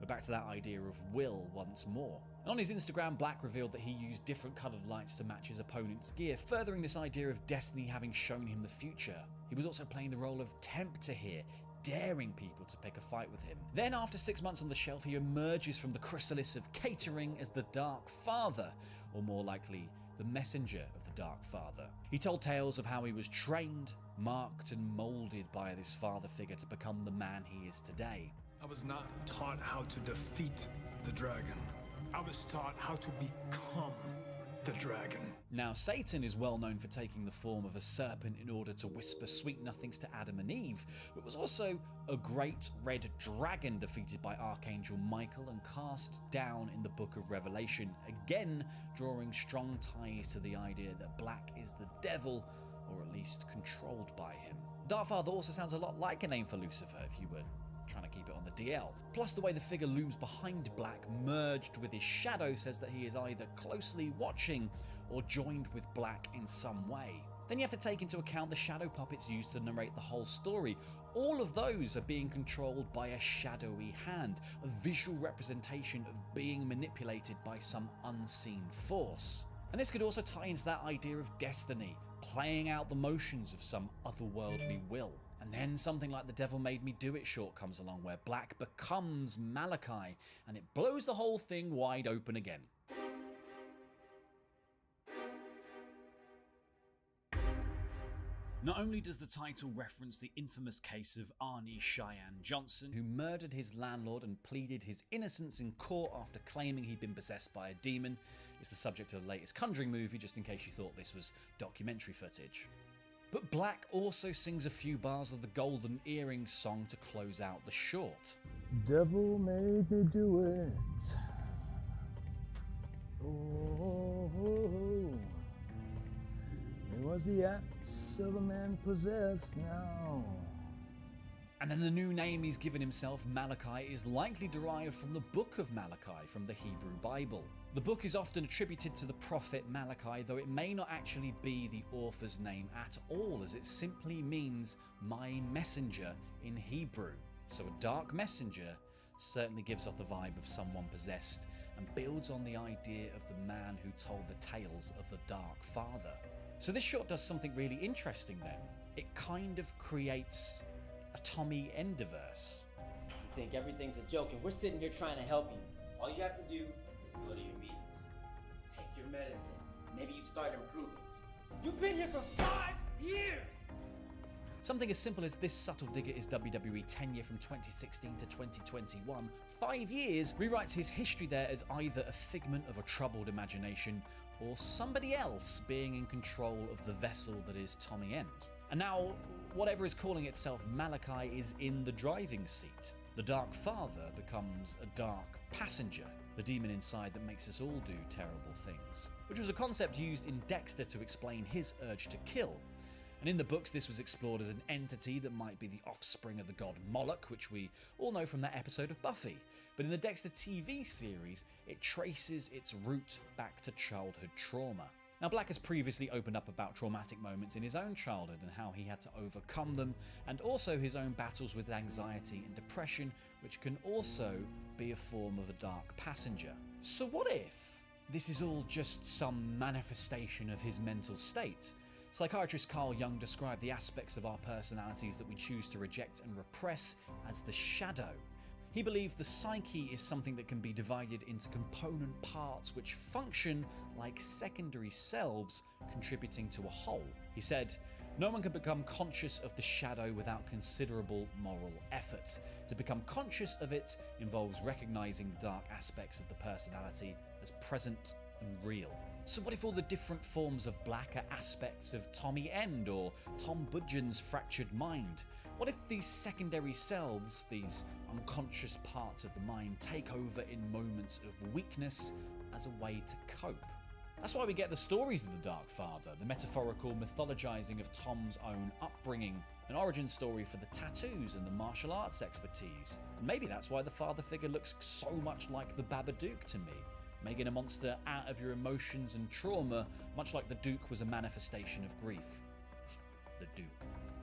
We're back to that idea of will once more. And on his Instagram, Black revealed that he used different coloured lights to match his opponent's gear, furthering this idea of destiny having shown him the future. He was also playing the role of tempter here, daring people to pick a fight with him. Then, after 6 months on the shelf, he emerges from the chrysalis of catering as the Dark Father, or more likely, the messenger of the Dark Father. He told tales of how he was trained, marked and moulded by this father figure to become the man he is today. I was not taught how to defeat the dragon. I was taught how to become the dragon. Now, Satan is well known for taking the form of a serpent in order to whisper sweet nothings to Adam and Eve, but was also a great red dragon defeated by Archangel Michael and cast down in the Book of Revelation, again drawing strong ties to the idea that Black is the devil, or at least controlled by him. Darkfather also sounds a lot like a name for Lucifer if you were trying to keep it on the DL. Plus, the way the figure looms behind Black, merged with his shadow, says that he is either closely watching or joined with Black in some way. Then you have to take into account the shadow puppets used to narrate the whole story. All of those are being controlled by a shadowy hand, a visual representation of being manipulated by some unseen force. And this could also tie into that idea of destiny, playing out the motions of some otherworldly will. And then something like The Devil Made Me Do It short comes along, where Black becomes Malachi, and it blows the whole thing wide open again. Not only does the title reference the infamous case of Arnie Cheyenne Johnson, who murdered his landlord and pleaded his innocence in court after claiming he'd been possessed by a demon. It's the subject of the latest Conjuring movie, just in case you thought this was documentary footage. But Black also sings a few bars of the Golden Earring song to close out the short. Devil made me do it. Oh, it was the acts of a man possessed now. And then the new name he's given himself, Malachi, is likely derived from the Book of Malachi from the Hebrew Bible. The book is often attributed to the prophet Malachi, though it may not actually be the author's name at all, as it simply means my messenger in Hebrew. So a dark messenger certainly gives off the vibe of someone possessed and builds on the idea of the man who told the tales of the Dark Father. So this short does something really interesting then. It kind of creates a Tommy Enderverse. You think everything's a joke and we're sitting here trying to help you. All you have to do is go to your meetings, take your medicine, maybe you'd start improving. You've been here for 5 years! Something as simple as this subtle dig at his WWE tenure from 2016 to 2021, 5 years, rewrites his history there as either a figment of a troubled imagination or somebody else being in control of the vessel that is Tommy End. And now, whatever is calling itself Malachi is in the driving seat. The Dark Father becomes a dark passenger, the demon inside that makes us all do terrible things, which was a concept used in Dexter to explain his urge to kill. And in the books, this was explored as an entity that might be the offspring of the god Moloch, which we all know from that episode of Buffy. But in the Dexter TV series, it traces its root back to childhood trauma. Now, Black has previously opened up about traumatic moments in his own childhood and how he had to overcome them, and also his own battles with anxiety and depression, which can also be a form of a dark passenger. So what if this is all just some manifestation of his mental state? Psychiatrist Carl Jung described the aspects of our personalities that we choose to reject and repress as the shadow. He believed the psyche is something that can be divided into component parts which function like secondary selves, contributing to a whole. He said, "No one can become conscious of the shadow without considerable moral effort. To become conscious of it involves recognizing the dark aspects of the personality as present and real." So what if all the different forms of Black are aspects of Tommy End or Tom Budgeon's fractured mind? What if these secondary selves, these unconscious parts of the mind, take over in moments of weakness as a way to cope? That's why we get the stories of the Dark Father, the metaphorical mythologizing of Tom's own upbringing, an origin story for the tattoos and the martial arts expertise. And maybe that's why the father figure looks so much like the Babadook to me, making a monster out of your emotions and trauma, much like the Duke was a manifestation of grief. The Duke.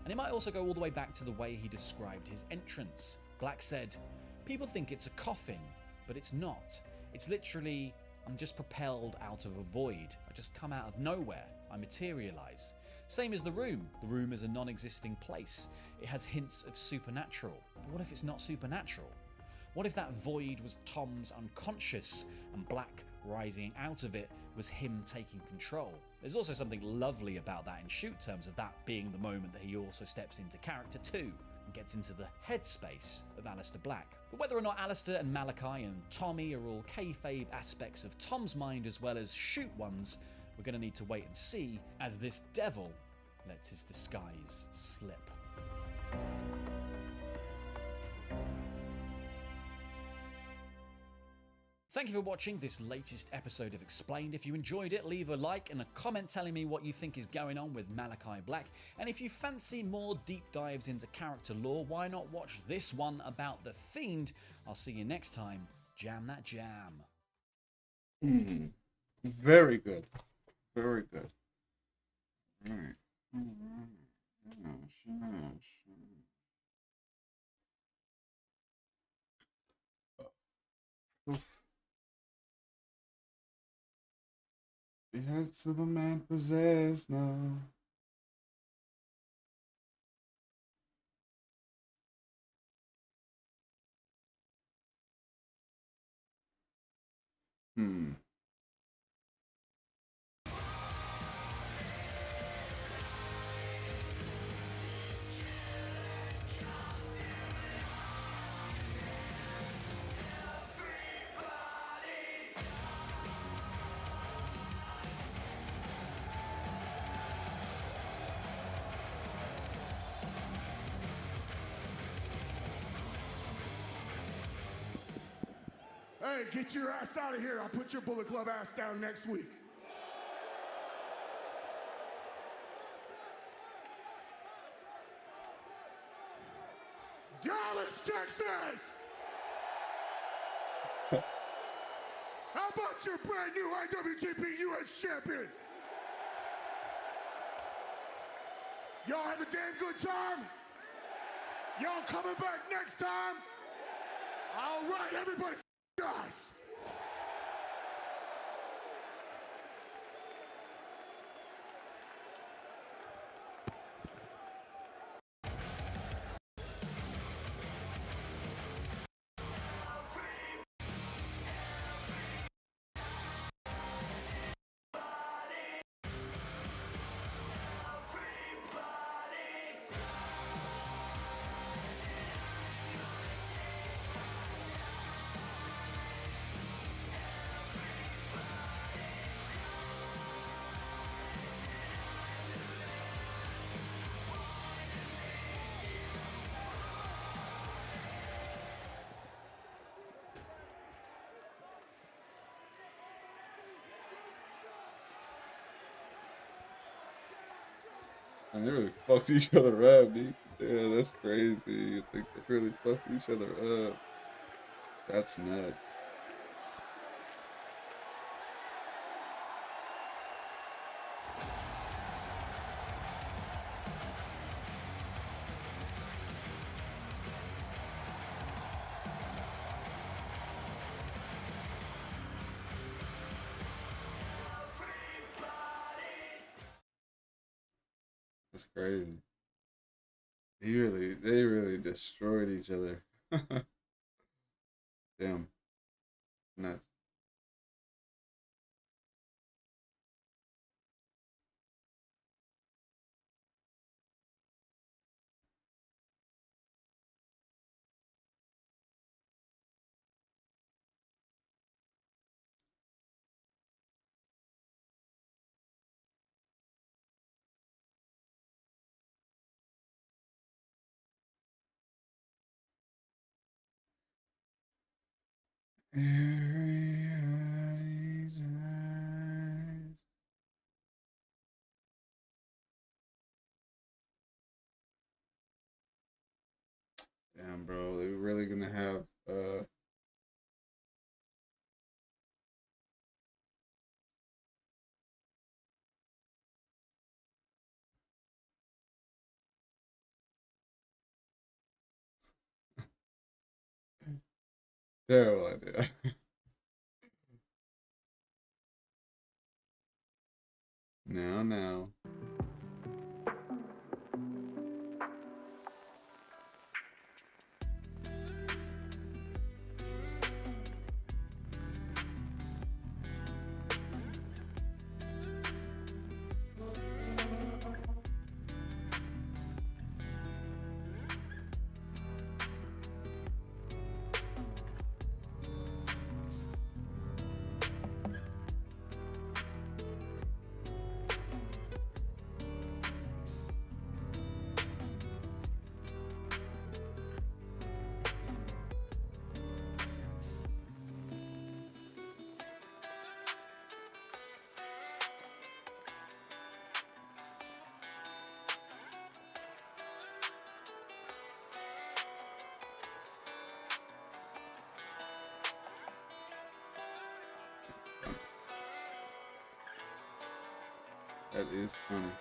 And it might also go all the way back to the way he described his entrance. Black said, "People think it's a coffin, but it's not. It's literally, I'm just propelled out of a void. I just come out of nowhere. I materialize." Same as the room. The room is a non-existing place. It has hints of supernatural. But what if it's not supernatural? What if that void was Tom's unconscious and Black rising out of it was him taking control? There's also something lovely about that in shoot terms of that being the moment that he also steps into character too and gets into the headspace of Aleister Black. But whether or not Aleister and Malachi and Tommy are all kayfabe aspects of Tom's mind as well as shoot ones, we're going to need to wait and see as this devil lets his disguise slip. Thank you for watching this latest episode of Explained. If you enjoyed it, leave a like and a comment telling me what you think is going on with Malachi Black. And if you fancy more deep dives into character lore, why not watch this one about the Fiend? I'll see you next time. Jam that jam. Very good. Very good. All right. Oof. The hearts of a man possessed now. Hey, get your ass out of here. I'll put your Bullet Club ass down next week. Dallas, Texas! How about your brand new IWGP US champion? Y'all have a damn good time? Y'all coming back next time? All right, everybody, guys. And they really fucked each other up, dude. Yeah, that's crazy. You think they really fucked each other up? That's nuts. That's crazy. They really destroyed each other. Damn. Nuts. Everybody's eyes. Damn, bro, they were really gonna have terrible idea. Now. That is funny.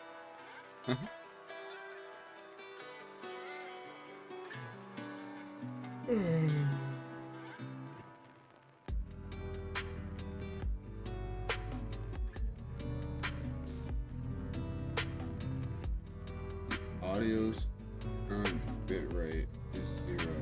Audio's current bitrate is 0.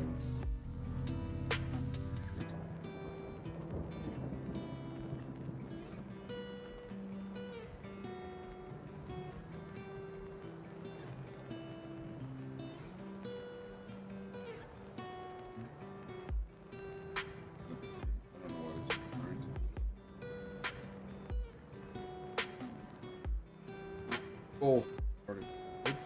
Oh, already. Oops.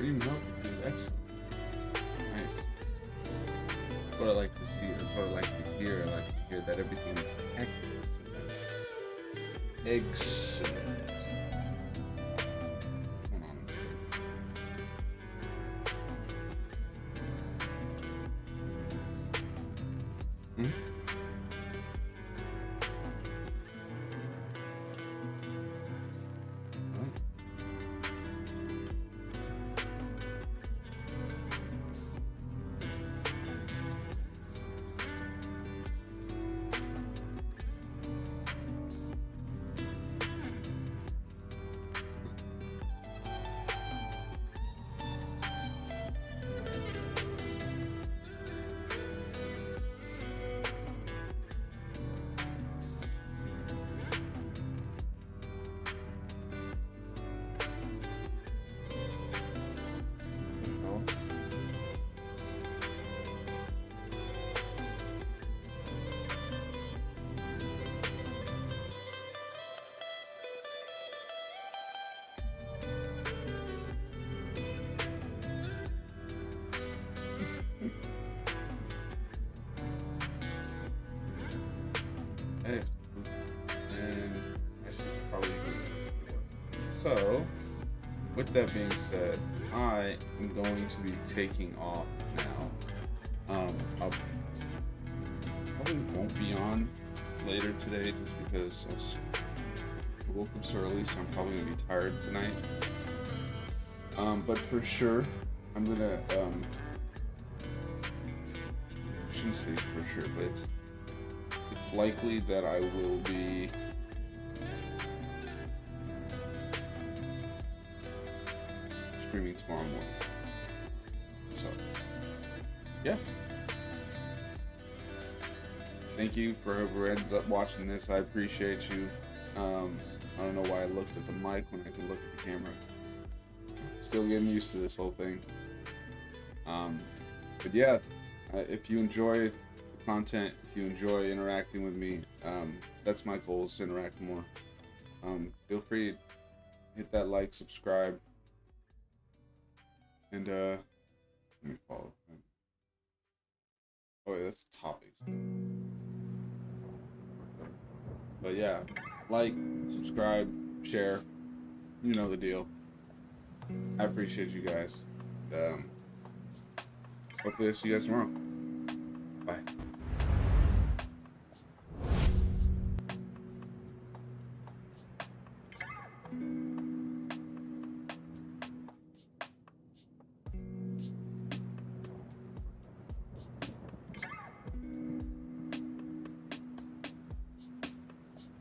Extreme health is excellent. Nice. That's what I like to see. That's what I like to hear. I like to hear that everything is excellent. Excellent. Hold on. Hmm? Hey, and I should probably do it. So, with that being said, I am going to be taking off now. I probably won't be on later today just because I woke up so early, so I'm probably gonna be tired tonight. But for sure, I'm gonna I shouldn't say for sure, but it's likely that I will be streaming tomorrow morning. So, yeah. Thank you for whoever ends up watching this. I appreciate you. I don't know why I looked at the mic when I could look at the camera. Still getting used to this whole thing. But yeah, if you enjoy content, if you enjoy interacting with me, that's my goal, is to interact more. Feel free to hit that like, subscribe, and let me follow. Oh wait, that's topics. But yeah, like, subscribe, share, you know the deal. I appreciate you guys. Hopefully I'll see you guys tomorrow. Bye.